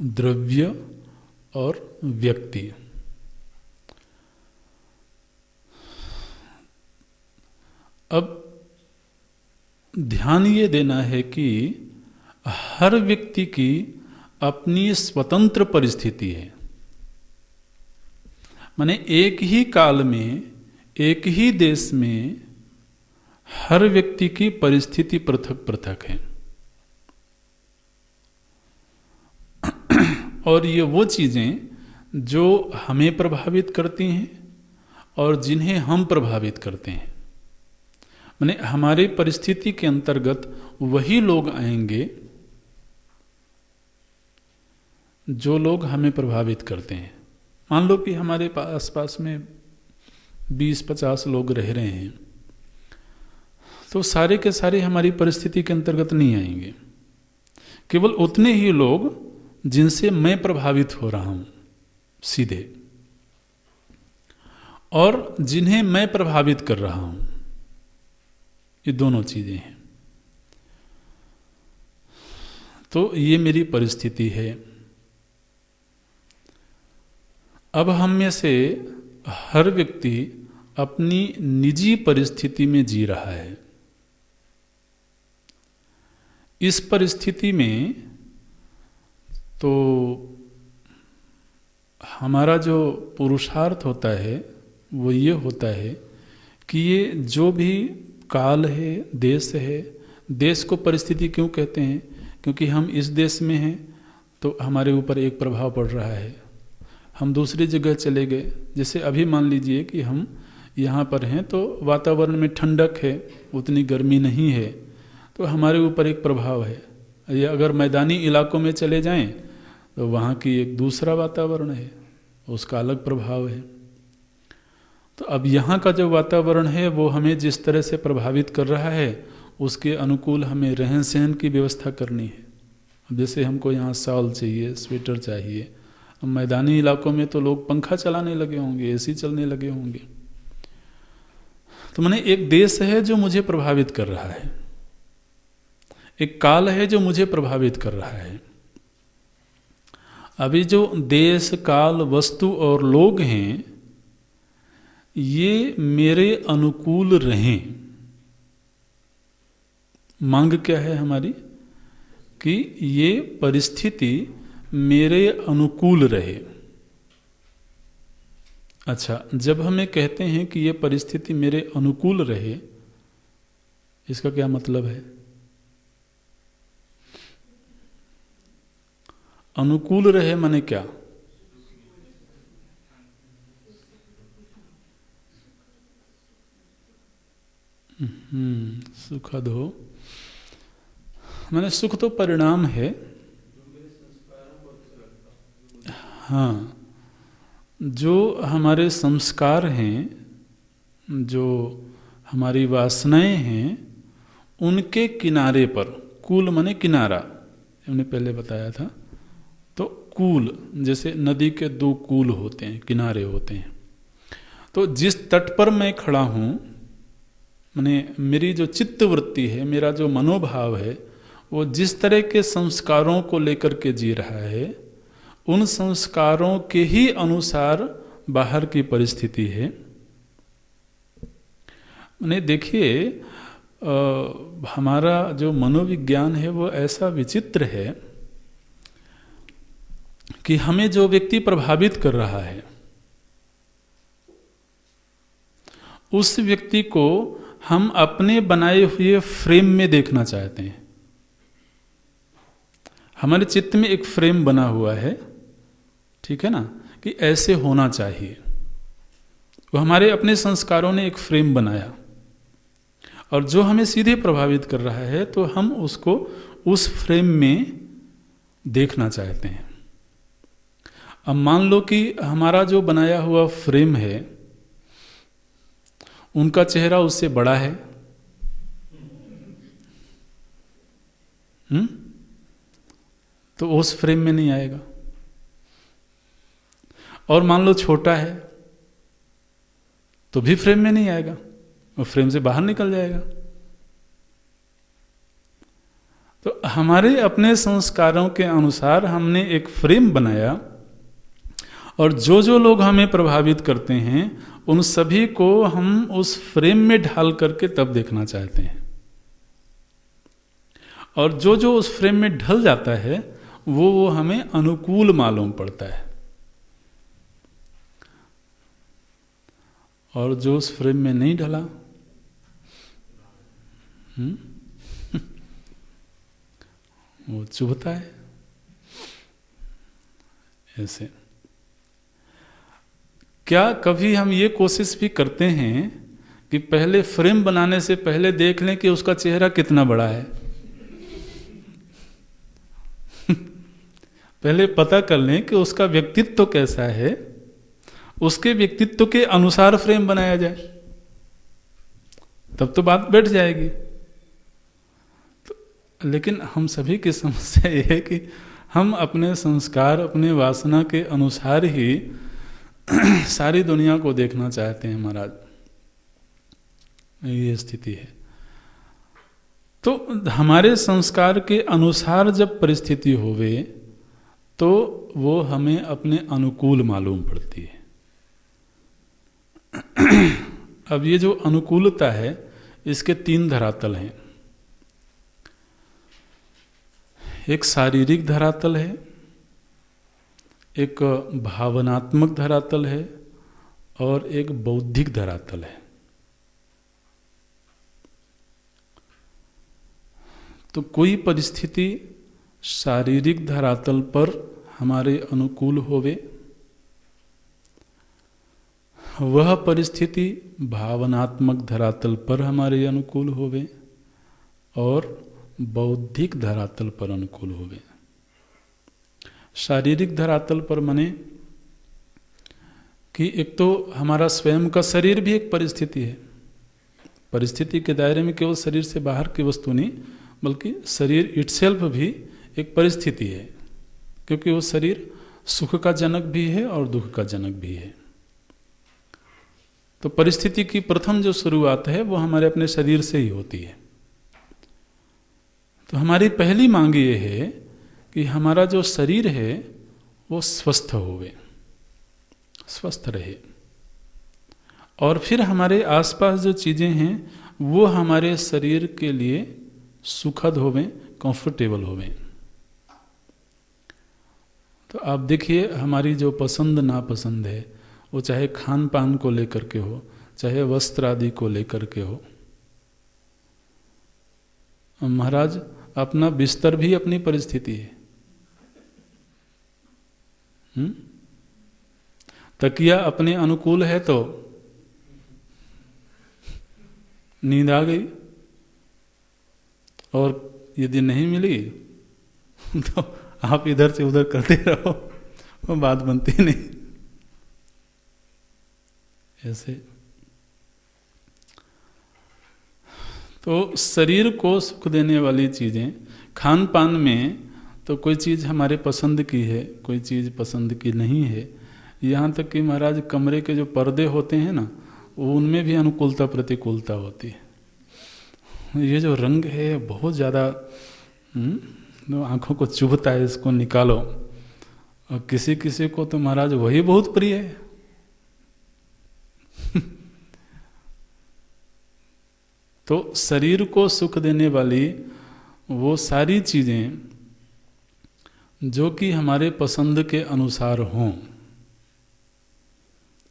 द्रव्य और व्यक्ति। अब ध्यान ये देना है कि हर व्यक्ति की अपनी स्वतंत्र परिस्थिति है। माने एक ही काल में, एक ही देश में हर व्यक्ति की परिस्थिति पृथक पृथक है। और ये वो चीजें जो हमें प्रभावित करती हैं और जिन्हें हम प्रभावित करते हैं। माने हमारे परिस्थिति के अंतर्गत वही लोग आएंगे जो लोग हमें प्रभावित करते हैं। मान लो कि हमारे आसपास में 20-50 लोग रह रहे हैं, तो सारे के सारे हमारी परिस्थिति के अंतर्गत नहीं आएंगे। केवल उतने ही लोग जिनसे मैं प्रभावित हो रहा हूं सीधे, और जिन्हें मैं प्रभावित कर रहा हूं, ये दोनों चीजें हैं। तो ये मेरी परिस्थिति है। अब हम में से हर व्यक्ति अपनी निजी परिस्थिति में जी रहा है। इस परिस्थिति में तो हमारा जो पुरुषार्थ होता है वो ये होता है कि ये जो भी काल है, देश है, देश को परिस्थिति क्यों कहते हैं? क्योंकि हम इस देश में हैं तो हमारे ऊपर एक प्रभाव पड़ रहा है। हम दूसरी जगह चले गए, जैसे अभी मान लीजिए कि हम यहाँ पर हैं तो वातावरण में ठंडक है, उतनी गर्मी नहीं है, तो हमारे ऊपर एक प्रभाव है। या अगर मैदानी इलाकों में चले जाएं तो वहाँ की एक दूसरा वातावरण है, उसका अलग प्रभाव है। तो अब यहाँ का जो वातावरण है वो हमें जिस तरह से प्रभावित कर रहा है उसके अनुकूल हमें रहन सहन की व्यवस्था करनी है। अब जैसे हमको यहाँ शॉल चाहिए, स्वेटर चाहिए, अब मैदानी इलाकों में तो लोग पंखा चलाने लगे होंगे, एसी चलने लगे होंगे। तो माने एक देश है जो मुझे प्रभावित कर रहा है, एक काल है जो मुझे प्रभावित कर रहा है। अभी जो देश, काल, वस्तु और लोग हैं ये मेरे अनुकूल रहें। मांग क्या है हमारी? कि ये परिस्थिति मेरे अनुकूल रहे। अच्छा, जब हमें कहते हैं कि ये परिस्थिति मेरे अनुकूल रहे, इसका क्या मतलब है? अनुकूल रहे माने क्या? सुखद हो माने सुख तो परिणाम है। हाँ, जो हमारे संस्कार हैं, जो हमारी वासनाएं हैं, उनके किनारे पर, कूल माने किनारा, हमने पहले बताया था। तो कूल, जैसे नदी के दो कूल होते हैं, किनारे होते हैं। तो जिस तट पर मैं खड़ा हूँ, माने मेरी जो चित्तवृत्ति है, मेरा जो मनोभाव है, वो जिस तरह के संस्कारों को लेकर के जी रहा है, उन संस्कारों के ही अनुसार बाहर की परिस्थिति है। माने देखिए, हमारा जो मनोविज्ञान है वो ऐसा विचित्र है कि हमें जो व्यक्ति प्रभावित कर रहा है, उस व्यक्ति को हम अपने बनाए हुए फ्रेम में देखना चाहते हैं। हमारे चित्त में एक फ्रेम बना हुआ है, ठीक है ना, कि ऐसे होना चाहिए। वो हमारे अपने संस्कारों ने एक फ्रेम बनाया, और जो हमें सीधे प्रभावित कर रहा है, तो हम उसको उस फ्रेम में देखना चाहते हैं। अब मान लो कि हमारा जो बनाया हुआ फ्रेम है, उनका चेहरा उससे बड़ा है, तो उस फ्रेम में नहीं आएगा। और मान लो छोटा है, तो भी फ्रेम में नहीं आएगा, वो फ्रेम से बाहर निकल जाएगा। तो हमारे अपने संस्कारों के अनुसार हमने एक फ्रेम बनाया, और जो जो लोग हमें प्रभावित करते हैं, उन सभी को हम उस फ्रेम में ढाल करके तब देखना चाहते हैं। और जो जो उस फ्रेम में ढल जाता है, वो हमें अनुकूल मालूम पड़ता है, और जो उस फ्रेम में नहीं ढला, वो चुभता है। ऐसे क्या कभी हम ये कोशिश भी करते हैं कि पहले फ्रेम बनाने से पहले देख लें कि उसका चेहरा कितना बड़ा है? पहले पता कर लें कि उसका व्यक्तित्व कैसा है, उसके व्यक्तित्व के अनुसार फ्रेम बनाया जाए, तब तो बात बैठ जाएगी। तो लेकिन हम सभी की समस्या ये है कि हम अपने संस्कार, अपने वासना के अनुसार ही सारी दुनिया को देखना चाहते हैं महाराज। ये स्थिति है। तो हमारे संस्कार के अनुसार जब परिस्थिति होवे, तो वो हमें अपने अनुकूल मालूम पड़ती है। अब ये जो अनुकूलता है, इसके तीन धरातल हैं। एक शारीरिक धरातल है, एक भावनात्मक धरातल है, और एक बौद्धिक धरातल है। तो कोई परिस्थिति शारीरिक धरातल पर हमारे अनुकूल होवे, वह परिस्थिति भावनात्मक धरातल पर हमारे अनुकूल होवे, और बौद्धिक धरातल पर अनुकूल होवे। शारीरिक धरातल पर माने कि एक तो हमारा स्वयं का शरीर भी एक परिस्थिति है। परिस्थिति के दायरे में केवल शरीर से बाहर की वस्तु नहीं, बल्कि शरीर इटसेल्फ भी एक परिस्थिति है, क्योंकि वो शरीर सुख का जनक भी है और दुख का जनक भी है। तो परिस्थिति की प्रथम जो शुरुआत है वो हमारे अपने शरीर से ही होती है। तो हमारी पहली मांग ये है कि हमारा जो शरीर है वो स्वस्थ होवे, स्वस्थ रहे, और फिर हमारे आसपास जो चीज़ें हैं वो हमारे शरीर के लिए सुखद होवें, कंफर्टेबल होवें। तो आप देखिए हमारी जो पसंद नापसंद है, वो चाहे खान पान को लेकर के हो, चाहे वस्त्र आदि को लेकर के हो। महाराज, अपना बिस्तर भी अपनी परिस्थिति है। तकिया अपने अनुकूल है तो नींद आ गई, और यदि नहीं मिली तो आप इधर से उधर करते रहो, वो बात बनती नहीं। ऐसे तो शरीर को सुख देने वाली चीजें, खान पान में तो कोई चीज हमारे पसंद की है, कोई चीज पसंद की नहीं है। यहाँ तक कि महाराज कमरे के जो पर्दे होते हैं ना, उनमें भी अनुकूलता प्रतिकूलता होती है। ये जो रंग है बहुत ज़्यादा तो आंखों को चुभता है, इसको निकालो। और किसी किसी को तो महाराज वही बहुत प्रिय है। तो शरीर को सुख देने वाली वो सारी चीजें जो कि हमारे पसंद के अनुसार हों,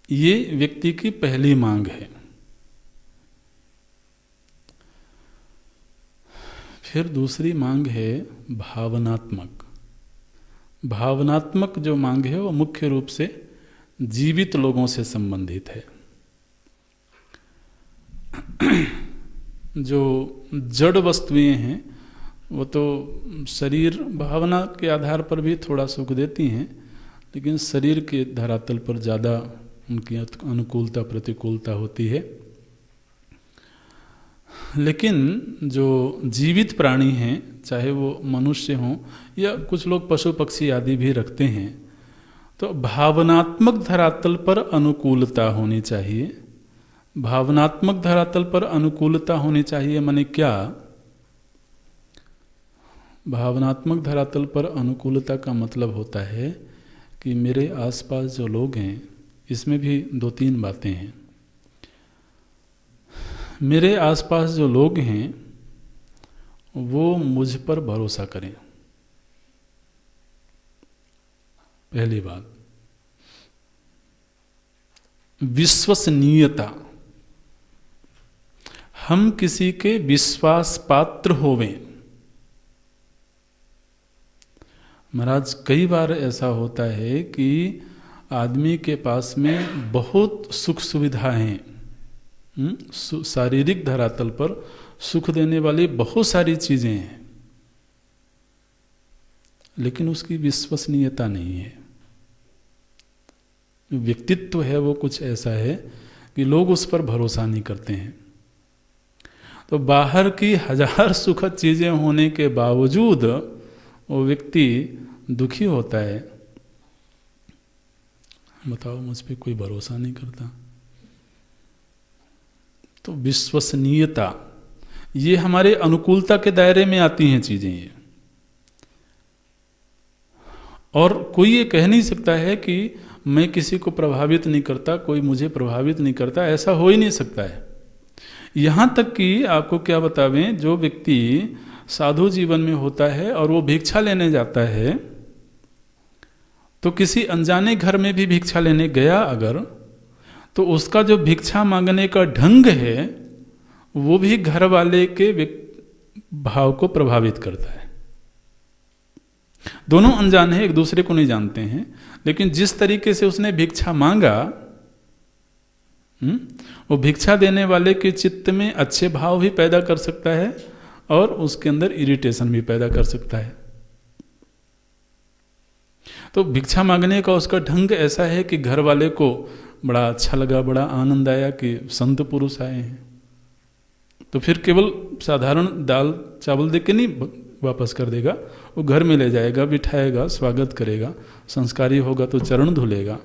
ये व्यक्ति की पहली मांग है। फिर दूसरी मांग है भावनात्मक। भावनात्मक जो मांग है वो मुख्य रूप से जीवित लोगों से संबंधित है। जो जड़ वस्तुएं हैं वो तो शरीर भावना के आधार पर भी थोड़ा सुख देती हैं, लेकिन शरीर के धरातल पर ज़्यादा उनकी अनुकूलता प्रतिकूलता होती है। लेकिन जो जीवित प्राणी हैं, चाहे वो मनुष्य हों या कुछ लोग पशु पक्षी आदि भी रखते हैं, तो भावनात्मक धरातल पर अनुकूलता होनी चाहिए। भावनात्मक धरातल पर अनुकूलता होनी चाहिए माने क्या? भावनात्मक धरातल पर अनुकूलता का मतलब होता है कि मेरे आसपास जो लोग हैं, इसमें भी दो तीन बातें हैं। मेरे आसपास जो लोग हैं वो मुझ पर भरोसा करें, पहली बात। विश्वसनीयता, हम किसी के विश्वास पात्र होवें। महाराज कई बार ऐसा होता है कि आदमी के पास में बहुत सुख सुविधाएं हैं, शारीरिक धरातल पर सुख देने वाली बहुत सारी चीजें हैं, लेकिन उसकी विश्वसनीयता नहीं है। व्यक्तित्व है वो कुछ ऐसा है कि लोग उस पर भरोसा नहीं करते हैं। तो बाहर की हजार सुखद चीजें होने के बावजूद वो व्यक्ति दुखी होता है। बताओ, मुझ पे कोई भरोसा नहीं करता। तो विश्वसनीयता, ये हमारे अनुकूलता के दायरे में आती हैं चीजें ये। और कोई ये कह नहीं सकता है कि मैं किसी को प्रभावित नहीं करता, कोई मुझे प्रभावित नहीं करता, ऐसा हो ही नहीं सकता है। यहां तक कि आपको क्या बतावें, जो व्यक्ति साधु जीवन में होता है और वो भिक्षा लेने जाता है, तो किसी अनजाने घर में भी भिक्षा लेने गया अगर, तो उसका जो भिक्षा मांगने का ढंग है वो भी घर वाले के भाव को प्रभावित करता है। दोनों अनजान हैं, एक दूसरे को नहीं जानते हैं, लेकिन जिस तरीके से उसने भिक्षा मांगा, वो भिक्षा देने वाले के चित्त में अच्छे भाव भी पैदा कर सकता है और उसके अंदर इरिटेशन भी पैदा कर सकता है। तो भिक्षा मांगने का उसका ढंग ऐसा है कि घर वाले को बड़ा अच्छा लगा, बड़ा आनंद आया कि संत पुरुष आए हैं। तो फिर केवल साधारण दाल चावल दे के नहीं वापस कर देगा, वो घर में ले जाएगा, बिठाएगा, स्वागत करेगा, संस्कारी होगा तो चरण धुलेगा।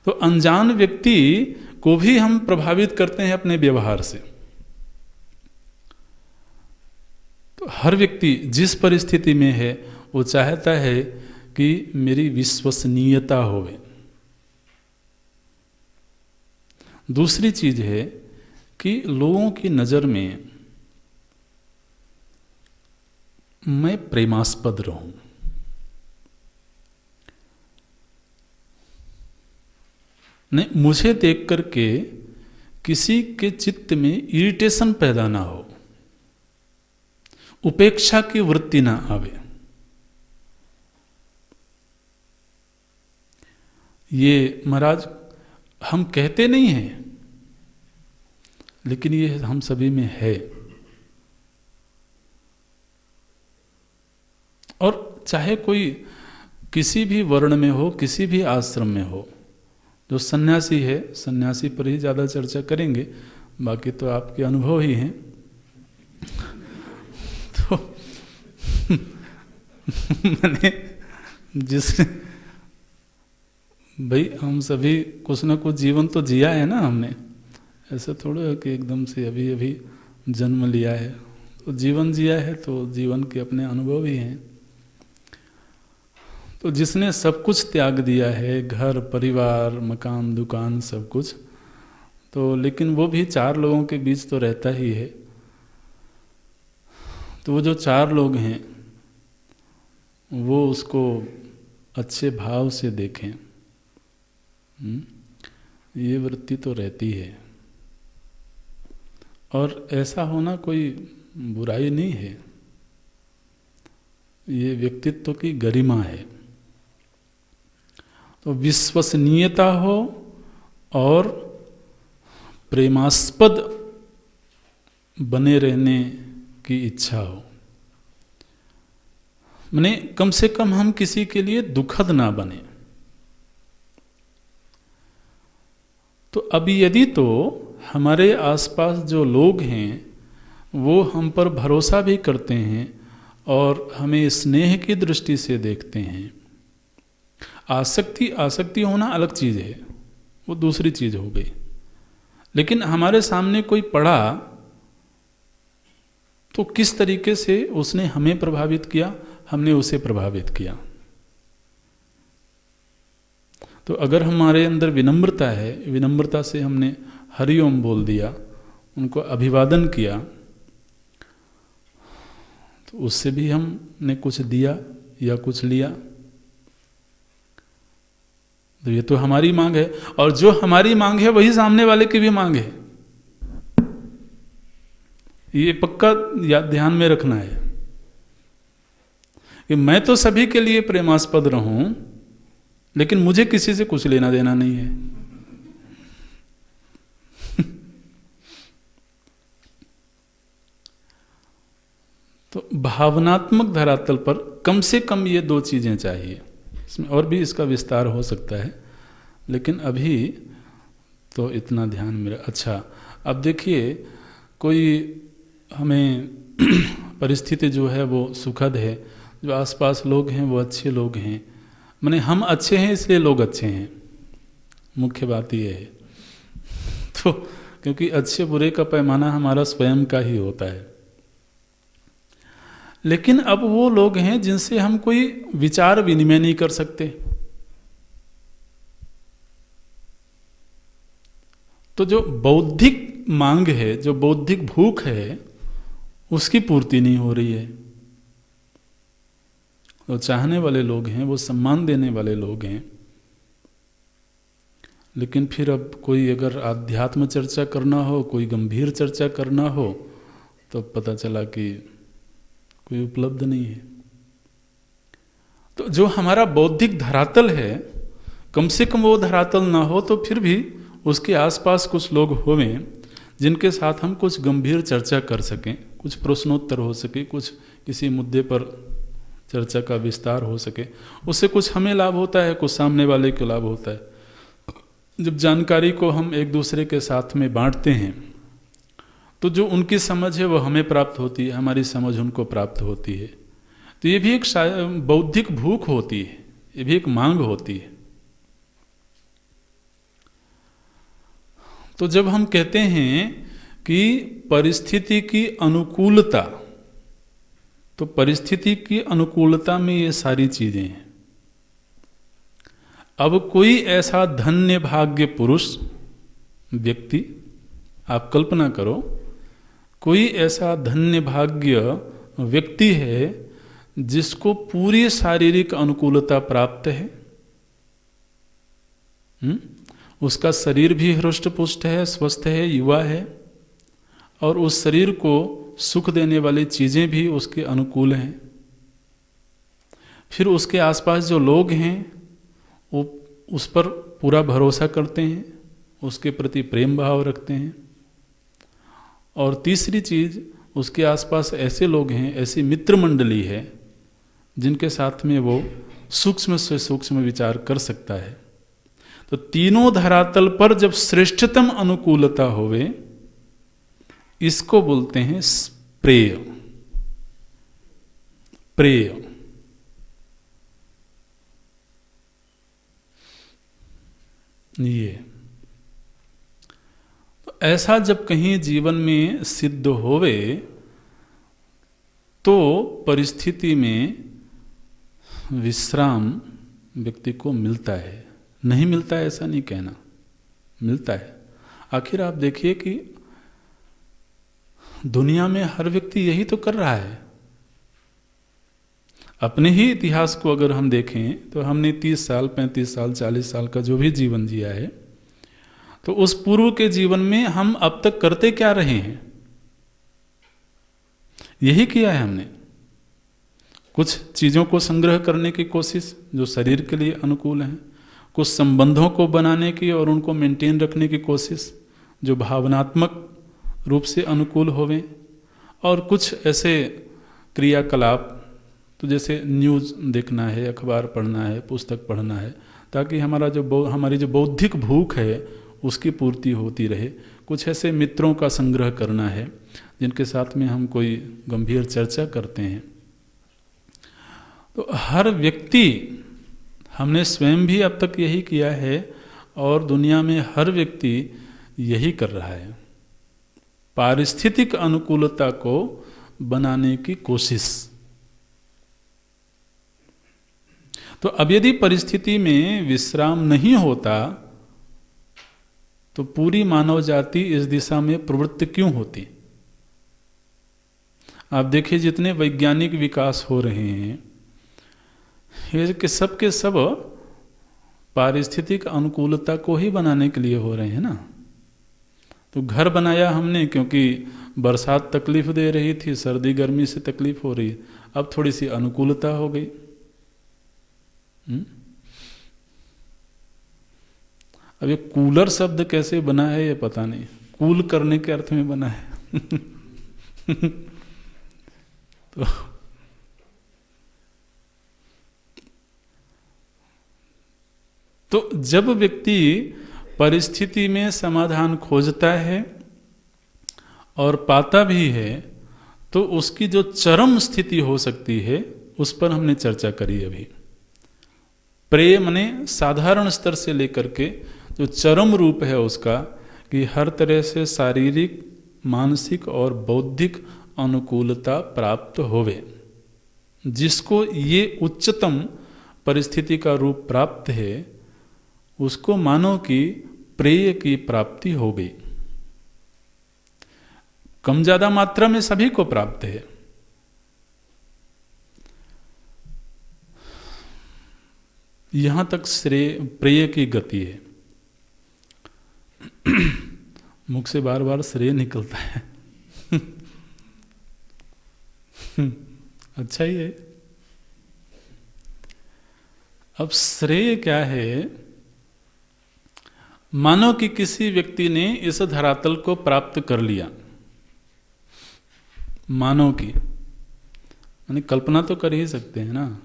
तो अनजान व्यक्ति को भी हम प्रभावित करते हैं अपने व्यवहार से। तो हर व्यक्ति जिस परिस्थिति में है वो चाहता है कि मेरी विश्वसनीयता होवे। दूसरी चीज है कि लोगों की नजर में मैं प्रेमास्पद रहूं। नहीं, मुझे देख करके किसी के चित्त में इरिटेशन पैदा ना हो, उपेक्षा की वृत्ति ना आवे। ये महाराज हम कहते नहीं हैं, लेकिन ये हम सभी में है। और चाहे कोई किसी भी वर्ण में हो, किसी भी आश्रम में हो, जो सन्यासी है, सन्यासी पर ही ज़्यादा चर्चा करेंगे, बाकी तो आपके अनुभव ही हैं। तो मैंने जिसने भाई हम सभी कुछ ना कुछ जीवन तो जिया है ना हमने, ऐसा थोड़ा है कि एकदम से अभी अभी जन्म लिया है। तो जीवन जिया है तो जीवन के अपने अनुभव ही हैं। तो जिसने सब कुछ त्याग दिया है, घर परिवार मकान दुकान सब कुछ, तो लेकिन वो भी चार लोगों के बीच तो रहता ही है। तो वो जो चार लोग हैं वो उसको अच्छे भाव से देखें, ये वृत्ति तो रहती है। और ऐसा होना कोई बुराई नहीं है, ये व्यक्तित्व की गरिमा है। तो विश्वसनीयता हो और प्रेमास्पद बने रहने की इच्छा हो, माने कम से कम हम किसी के लिए दुखद ना बने। तो अब यदि तो हमारे आसपास जो लोग हैं वो हम पर भरोसा भी करते हैं और हमें स्नेह की दृष्टि से देखते हैं, आसक्ति होना अलग चीज़ है, वो दूसरी चीज़ हो गई। लेकिन हमारे सामने कोई पड़ा तो किस तरीके से उसने हमें प्रभावित किया, हमने उसे प्रभावित किया। तो अगर हमारे अंदर विनम्रता है, विनम्रता से हमने हरिओम बोल दिया, उनको अभिवादन किया, तो उससे भी हमने कुछ दिया या कुछ लिया। तो ये तो हमारी मांग है, और जो हमारी मांग है वही सामने वाले की भी मांग है। ये पक्का ध्यान में रखना है कि मैं तो सभी के लिए प्रेमास्पद रहूं, लेकिन मुझे किसी से कुछ लेना देना नहीं है। तो भावनात्मक धरातल पर कम से कम ये दो चीजें चाहिए। इसमें और भी इसका विस्तार हो सकता है, लेकिन अभी तो इतना ध्यान मेरा। अच्छा, अब देखिए, कोई हमें परिस्थिति जो है वो सुखद है, जो आसपास लोग हैं वो अच्छे लोग हैं, माने हम अच्छे हैं इसलिए लोग अच्छे हैं, मुख्य बात ये है। तो क्योंकि अच्छे बुरे का पैमाना हमारा स्वयं का ही होता है। लेकिन अब वो लोग हैं जिनसे हम कोई विचार विनिमय नहीं कर सकते, तो जो बौद्धिक मांग है, जो बौद्धिक भूख है, उसकी पूर्ति नहीं हो रही है। तो चाहने वाले लोग हैं, वो सम्मान देने वाले लोग हैं, लेकिन फिर अब कोई अगर आध्यात्म चर्चा करना हो, कोई गंभीर चर्चा करना हो, तो पता चला कि कोई उपलब्ध नहीं है। तो जो हमारा बौद्धिक धरातल है, कम से कम वो धरातल ना हो तो फिर भी उसके आसपास कुछ लोग होवें जिनके साथ हम कुछ गंभीर चर्चा कर सकें, कुछ प्रश्नोत्तर हो सके, कुछ किसी मुद्दे पर चर्चा का विस्तार हो सके। उससे कुछ हमें लाभ होता है, कुछ सामने वाले को लाभ होता है। जब जानकारी को हम एक दूसरे के साथ में बांटते हैं तो जो उनकी समझ है वो हमें प्राप्त होती है, हमारी समझ उनको प्राप्त होती है। तो ये भी एक बौद्धिक भूख होती है, ये भी एक मांग होती है। तो जब हम कहते हैं कि परिस्थिति की अनुकूलता, तो परिस्थिति की अनुकूलता में ये सारी चीजें हैं। अब कोई ऐसा धन्य भाग्य पुरुष व्यक्ति, आप कल्पना करो, कोई ऐसा धन्य भाग्य व्यक्ति है जिसको पूरी शारीरिक अनुकूलता प्राप्त है, उसका शरीर भी हृष्ट पुष्ट है, स्वस्थ है, युवा है, और उस शरीर को सुख देने वाली चीजें भी उसके अनुकूल हैं। फिर उसके आसपास जो लोग हैं वो उस पर पूरा भरोसा करते हैं, उसके प्रति प्रेम भाव रखते हैं। और तीसरी चीज, उसके आसपास ऐसे लोग हैं, ऐसी मित्र मंडली है जिनके साथ में वो सूक्ष्म से सूक्ष्म विचार कर सकता है। तो तीनों धरातल पर जब श्रेष्ठतम अनुकूलता होवे, इसको बोलते हैं प्रेय। प्रेय ये तो ऐसा जब कहीं जीवन में सिद्ध होवे तो परिस्थिति में विश्राम व्यक्ति को मिलता है। नहीं मिलता है ऐसा नहीं कहना, मिलता है। आखिर आप देखिए कि दुनिया में हर व्यक्ति यही तो कर रहा है। अपने ही इतिहास को अगर हम देखें तो हमने 30 साल, 35 साल, 40 साल का जो भी जीवन जिया है, तो उस पूर्व के जीवन में हम अब तक करते क्या रहे हैं? यही किया है हमने। कुछ चीजों को संग्रह करने की कोशिश जो शरीर के लिए अनुकूल है, कुछ संबंधों को बनाने की और उनको मेंटेन रखने की कोशिश जो भावनात्मक रूप से अनुकूल होवे, और कुछ ऐसे क्रियाकलाप तो जैसे न्यूज़ देखना है, अखबार पढ़ना है, पुस्तक पढ़ना है, ताकि हमारी जो बौद्धिक भूख है उसकी पूर्ति होती रहे। कुछ ऐसे मित्रों का संग्रह करना है जिनके साथ में हम कोई गंभीर चर्चा करते हैं। तो हर व्यक्ति, हमने स्वयं भी अब तक यही किया है और दुनिया में हर व्यक्ति यही कर रहा है, पारिस्थितिक अनुकूलता को बनाने की कोशिश। तो अब यदि परिस्थिति में विश्राम नहीं होता तो पूरी मानव जाति इस दिशा में प्रवृत्त क्यों होती? आप देखिए जितने वैज्ञानिक विकास हो रहे हैं, ये कि सब के सब पारिस्थितिक अनुकूलता को ही बनाने के लिए हो रहे हैं ना। तो घर बनाया हमने क्योंकि बरसात तकलीफ दे रही थी, सर्दी गर्मी से तकलीफ हो रही, अब थोड़ी सी अनुकूलता हो गई। अब ये कूलर शब्द कैसे बना है ये पता नहीं, कूल करने के अर्थ में बना है। तो जब व्यक्ति परिस्थिति में समाधान खोजता है और पाता भी है, तो उसकी जो चरम स्थिति हो सकती है उस पर हमने चर्चा करी अभी। प्रेय मने साधारण स्तर से लेकर के जो चरम रूप है उसका, कि हर तरह से शारीरिक, मानसिक और बौद्धिक अनुकूलता प्राप्त होवे। जिसको ये उच्चतम परिस्थिति का रूप प्राप्त है उसको मानो कि प्रेय की प्राप्ति हो गई। कम ज्यादा मात्रा में सभी को प्राप्त है। यहां तक प्रेय की गति है। मुख से बार बार श्रेय निकलता है। अच्छा ही है। अब श्रेय क्या है? मानो कि किसी व्यक्ति ने इस धरातल को प्राप्त कर लिया, मानो कि, यानी कल्पना तो कर ही सकते हैं ना।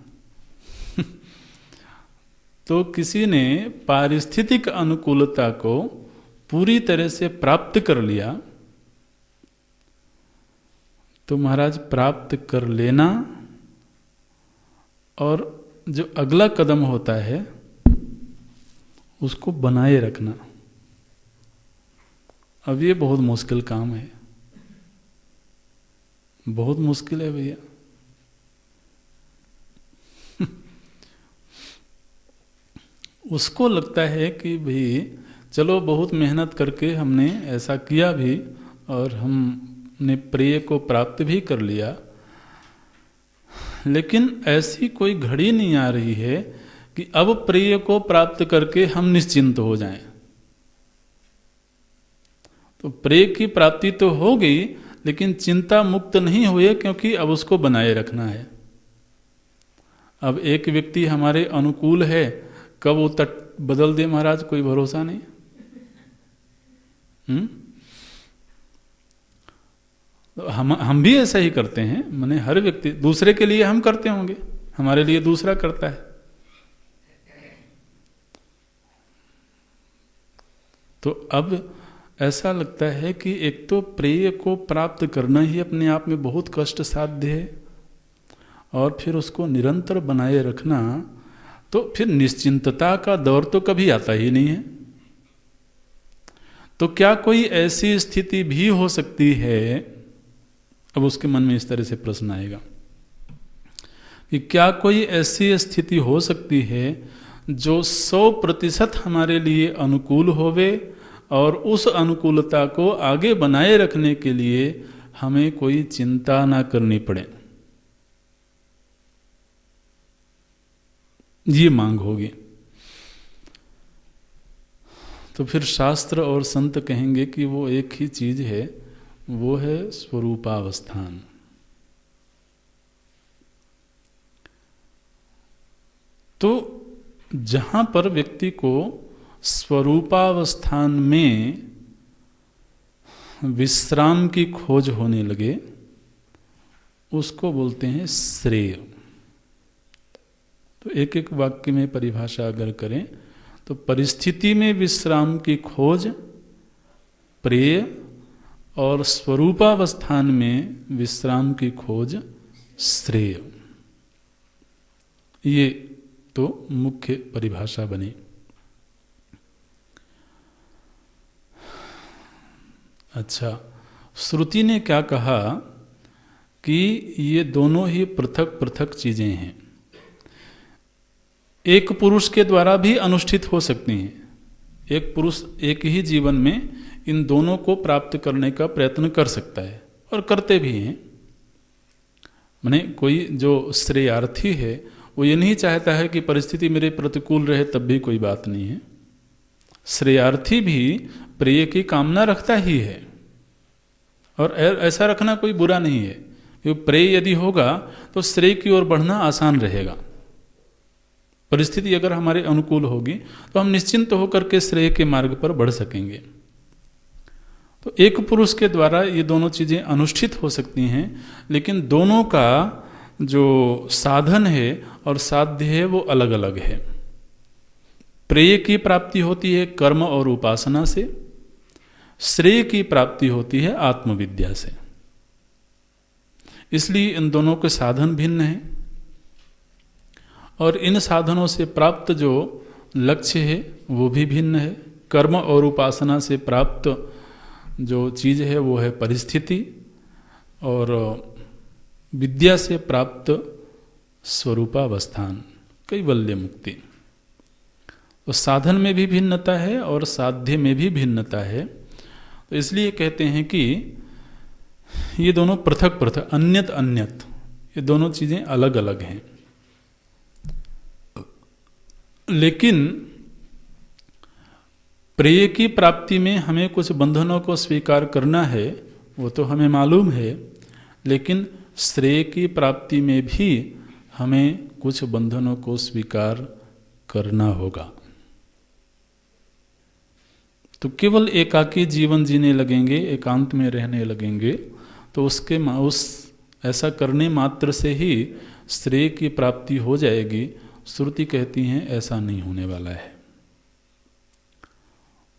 तो किसी ने पारिस्थितिक अनुकूलता को पूरी तरह से प्राप्त कर लिया, तो महाराज प्राप्त कर लेना और जो अगला कदम होता है उसको बनाए रखना, अब ये बहुत मुश्किल काम है, बहुत मुश्किल है भैया। उसको लगता है कि भाई चलो बहुत मेहनत करके हमने ऐसा किया भी और हमने प्रेय को प्राप्त भी कर लिया, लेकिन ऐसी कोई घड़ी नहीं आ रही है कि अब प्रिय को प्राप्त करके हम निश्चिंत हो जाएं। तो प्रिय की प्राप्ति तो हो गई, लेकिन चिंता मुक्त नहीं हुए, क्योंकि अब उसको बनाए रखना है। अब एक व्यक्ति हमारे अनुकूल है, कब वो तट बदल दे महाराज, कोई भरोसा नहीं। तो हम भी ऐसा ही करते हैं। माने हर व्यक्ति, दूसरे के लिए हम करते होंगे, हमारे लिए दूसरा करता है। तो अब ऐसा लगता है कि एक तो प्रेय को प्राप्त करना ही अपने आप में बहुत कष्ट साध्य है, और फिर उसको निरंतर बनाए रखना, तो फिर निश्चिंतता का दौर तो कभी आता ही नहीं है। तो क्या कोई ऐसी स्थिति भी हो सकती है, अब उसके मन में इस तरह से प्रश्न आएगा कि क्या कोई ऐसी स्थिति हो सकती है जो 100% हमारे लिए अनुकूल होवे, और उस अनुकूलता को आगे बनाए रखने के लिए हमें कोई चिंता ना करनी पड़े। ये मांग होगी। तो फिर शास्त्र और संत कहेंगे कि वो एक ही चीज है, वो है स्वरूपावस्थान। तो जहां पर व्यक्ति को स्वरूपावस्थान में विश्राम की खोज होने लगे, उसको बोलते हैं श्रेय। तो एक एक वाक्य में परिभाषा अगर करें तो परिस्थिति में विश्राम की खोज प्रेय, और स्वरूपावस्थान में विश्राम की खोज श्रेय। ये तो मुख्य परिभाषा बनी। अच्छा, श्रुति ने क्या कहा कि ये दोनों ही पृथक पृथक चीजें हैं, एक पुरुष के द्वारा भी अनुष्ठित हो सकती हैं। एक पुरुष एक ही जीवन में इन दोनों को प्राप्त करने का प्रयत्न कर सकता है, और करते भी हैं। माने कोई जो श्रेयार्थी है वो ये नहीं चाहता है कि परिस्थिति मेरे प्रतिकूल रहे तब भी कोई बात नहीं है। श्रेयार्थी भी प्रिय की कामना रखता ही है, और ऐसा रखना कोई बुरा नहीं है, क्योंकि प्रेय यदि होगा तो श्रेय की ओर बढ़ना आसान रहेगा। परिस्थिति अगर हमारे अनुकूल होगी तो हम निश्चिंत होकर के श्रेय के मार्ग पर बढ़ सकेंगे। तो एक पुरुष के द्वारा ये दोनों चीजें अनुष्ठित हो सकती हैं, लेकिन दोनों का जो साधन है और साध्य है वो अलग अलग है। प्रेय की प्राप्ति होती है कर्म और उपासना से, श्रेय की प्राप्ति होती है आत्मविद्या से। इसलिए इन दोनों के साधन भिन्न हैं, और इन साधनों से प्राप्त जो लक्ष्य है वो भी भिन्न है। कर्म और उपासना से प्राप्त जो चीज है वो है परिस्थिति, और विद्या से प्राप्त स्वरूपावस्थान, कैवल्य मुक्ति। तो साधन में भी भिन्नता है और साध्य में भी भिन्नता है। तो इसलिए कहते हैं कि ये दोनों पृथक पृथक, अन्यत अन्यत, ये दोनों चीजें अलग अलग हैं। लेकिन प्रेय की प्राप्ति में हमें कुछ बंधनों को स्वीकार करना है, वो तो हमें मालूम है, लेकिन श्रेय की प्राप्ति में भी हमें कुछ बंधनों को स्वीकार करना होगा। तो केवल एकाकी जीवन जीने लगेंगे, एकांत में रहने लगेंगे, तो ऐसा करने मात्र से ही श्रेय की प्राप्ति हो जाएगी। श्रुति कहती हैं ऐसा नहीं होने वाला है।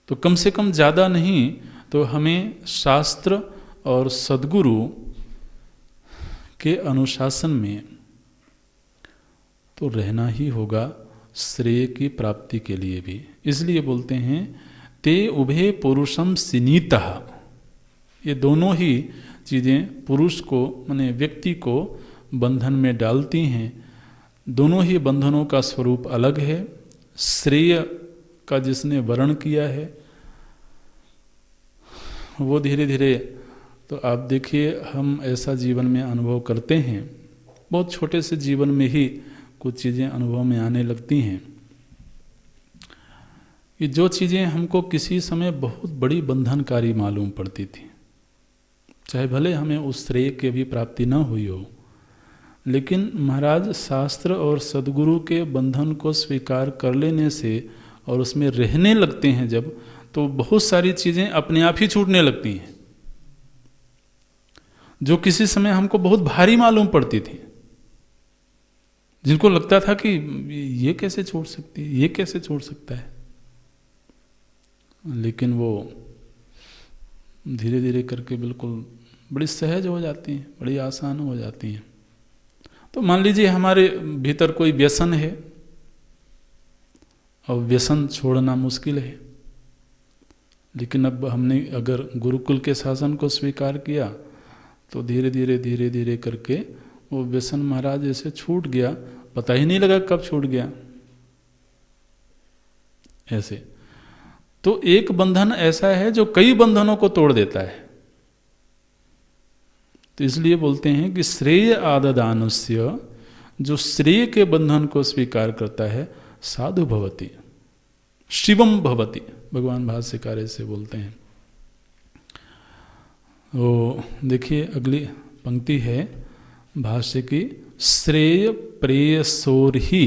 तो कम से कम ज़्यादा नहीं तो हमें शास्त्र और सद्गुरु के अनुशासन में तो रहना ही होगा श्रेय की प्राप्ति के लिए भी। इसलिए बोलते हैं ते उभे पुरुषम सिनीतः। ये दोनों ही चीज़ें पुरुष को, माने व्यक्ति को बंधन में डालती हैं। दोनों ही बंधनों का स्वरूप अलग है। श्रेय का जिसने वर्ण किया है वो धीरे धीरे, तो आप देखिए हम ऐसा जीवन में अनुभव करते हैं बहुत छोटे से जीवन में ही कुछ चीज़ें अनुभव में आने लगती हैं कि जो चीज़ें हमको किसी समय बहुत बड़ी बंधनकारी मालूम पड़ती थी, चाहे भले हमें उस श्रेय की भी प्राप्ति न हुई हो, लेकिन महाराज शास्त्र और सद्गुरु के बंधन को स्वीकार कर लेने से और उसमें रहने लगते हैं जब, तो बहुत सारी चीज़ें अपने आप ही छूटने लगती हैं जो किसी समय हमको बहुत भारी मालूम पड़ती थी, जिनको लगता था कि ये कैसे छोड़ सकती है, ये कैसे छोड़ सकता है, लेकिन वो धीरे धीरे करके बिल्कुल बड़ी सहज हो जाती हैं, बड़ी आसान हो जाती हैं। तो मान लीजिए हमारे भीतर कोई व्यसन है और व्यसन छोड़ना मुश्किल है, लेकिन अब हमने अगर गुरुकुल के शासन को स्वीकार किया तो धीरे धीरे करके वो व्यसन महाराज ऐसे छूट गया, पता ही नहीं लगा कब छूट गया। ऐसे तो एक बंधन ऐसा है जो कई बंधनों को तोड़ देता है। तो इसलिए बोलते हैं कि श्रेय आददानुस्य, जो श्रेय के बंधन को स्वीकार करता है, साधु भवति शिवम भवति, भगवान भाष्यकार ऐसे बोलते हैं। वो देखिए अगली पंक्ति है भाष्य की, श्रेय प्रेयसोर ही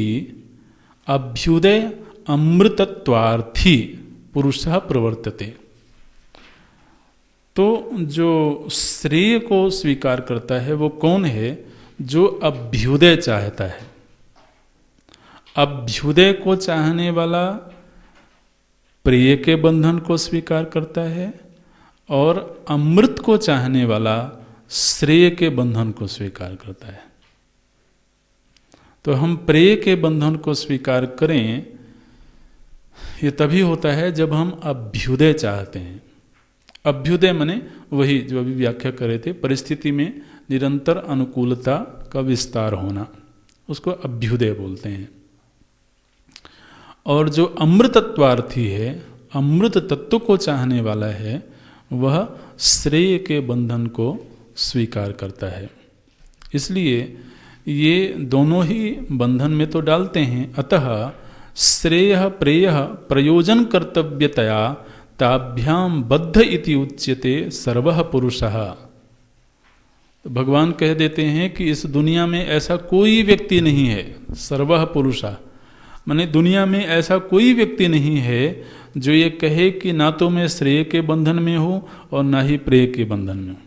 अभ्युदय अमृतत्वार्थी पुरुषः प्रवर्तते। तो जो श्रेय को स्वीकार करता है वो कौन है? जो अभ्युदय चाहता है। अभ्युदय को चाहने वाला प्रिय के बंधन को स्वीकार करता है और अमृत को चाहने वाला श्रेय के बंधन को स्वीकार करता है। तो हम प्रेय के बंधन को स्वीकार करें, ये तभी होता है जब हम अभ्युदय चाहते हैं। अभ्युदय माने वही जो अभी व्याख्या कर रहे थे, परिस्थिति में निरंतर अनुकूलता का विस्तार होना, उसको अभ्युदय बोलते हैं। और जो अमृतत्वार्थी है, अमृत तत्व को चाहने वाला है, वह श्रेय के बंधन को स्वीकार करता है। इसलिए ये दोनों ही बंधन में तो डालते हैं। अतः श्रेय प्रेय प्रयोजन कर्तव्यतया ताभ्याम बद्ध इति उच्यते सर्वः पुरुषः। तो भगवान कह देते हैं कि इस दुनिया में ऐसा कोई व्यक्ति नहीं है, सर्वः पुरुषः माने दुनिया में ऐसा कोई व्यक्ति नहीं है जो ये कहे कि ना तो मैं श्रेय के बंधन में हूं और ना ही प्रेय के बंधन में हूं।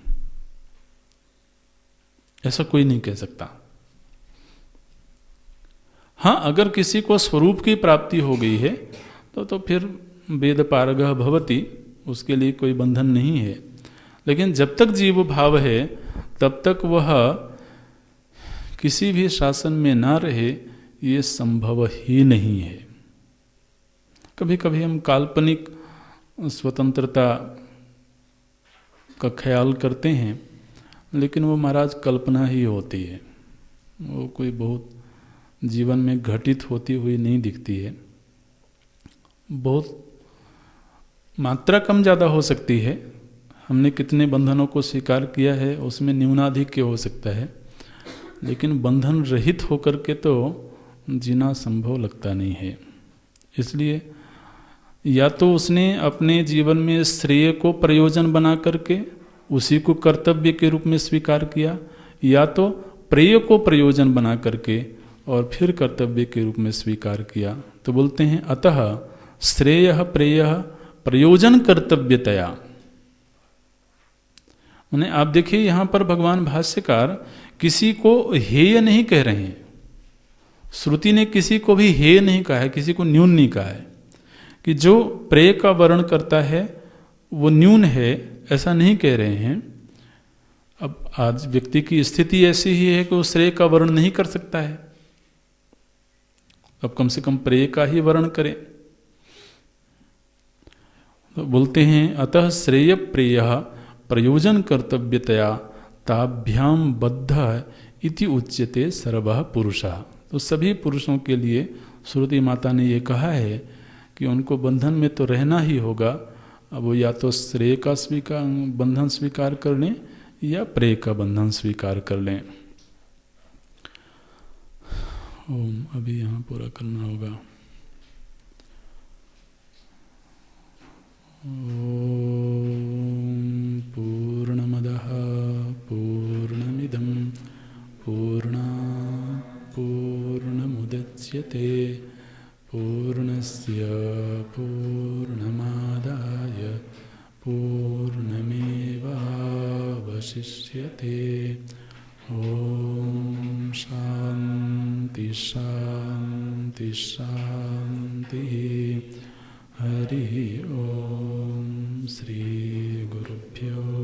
ऐसा कोई नहीं कह सकता। हाँ, अगर किसी को स्वरूप की प्राप्ति हो गई है तो फिर वेद पारगः भवति, उसके लिए कोई बंधन नहीं है। लेकिन जब तक जीव भाव है तब तक वह किसी भी शासन में ना रहे, ये संभव ही नहीं है। कभी कभी हम काल्पनिक स्वतंत्रता का ख्याल करते हैं, लेकिन वो महाराज कल्पना ही होती है, वो कोई बहुत जीवन में घटित होती हुई नहीं दिखती है। बहुत मात्रा कम ज़्यादा हो सकती है, हमने कितने बंधनों को स्वीकार किया है उसमें न्यूनाधिक्य हो सकता है, लेकिन बंधन रहित होकर के तो जीना संभव लगता नहीं है। इसलिए या तो उसने अपने जीवन में श्रेय को प्रयोजन बना करके उसी को कर्तव्य के रूप में स्वीकार किया, या तो प्रेय को प्रयोजन बना करके और फिर कर्तव्य के रूप में स्वीकार किया। तो बोलते हैं अतः श्रेयः प्रेयः प्रयोजन कर्तव्यतया। माने आप देखिए यहाँ पर भगवान भाष्यकार किसी को हेय नहीं कह रहे हैं। श्रुति ने किसी को भी हेय नहीं कहा है, किसी को न्यून नहीं कहा है कि जो प्रेय का वर्ण करता है वो न्यून है, ऐसा नहीं कह रहे हैं। अब आज व्यक्ति की स्थिति ऐसी ही है कि वो श्रेय का वर्ण नहीं कर सकता है, अब कम से कम प्रेय का ही वर्ण करे। तो बोलते हैं अतः श्रेय प्रेय प्रयोजन कर्तव्यतया ताभ्याम बद्ध इति उच्यते सर्वः पुरुषः। तो सभी पुरुषों के लिए श्रुति माता ने ये कहा है कि उनको बंधन में तो रहना ही होगा। अब वो या तो श्रेय का बंधन स्वीकार कर लें या प्रेय का बंधन स्वीकार कर लें। ओम अभी यहाँ पूरा करना होगा। ओम पूर्णमदः पूर्णमिदं पूर्णात् पूर्णमुदच्यते पूर्णस्य पूर्णमादाय पूर्णमेवावशिष्यते। ओम शांति शांति शांति। हरि ओम। श्री गुरुभ्यो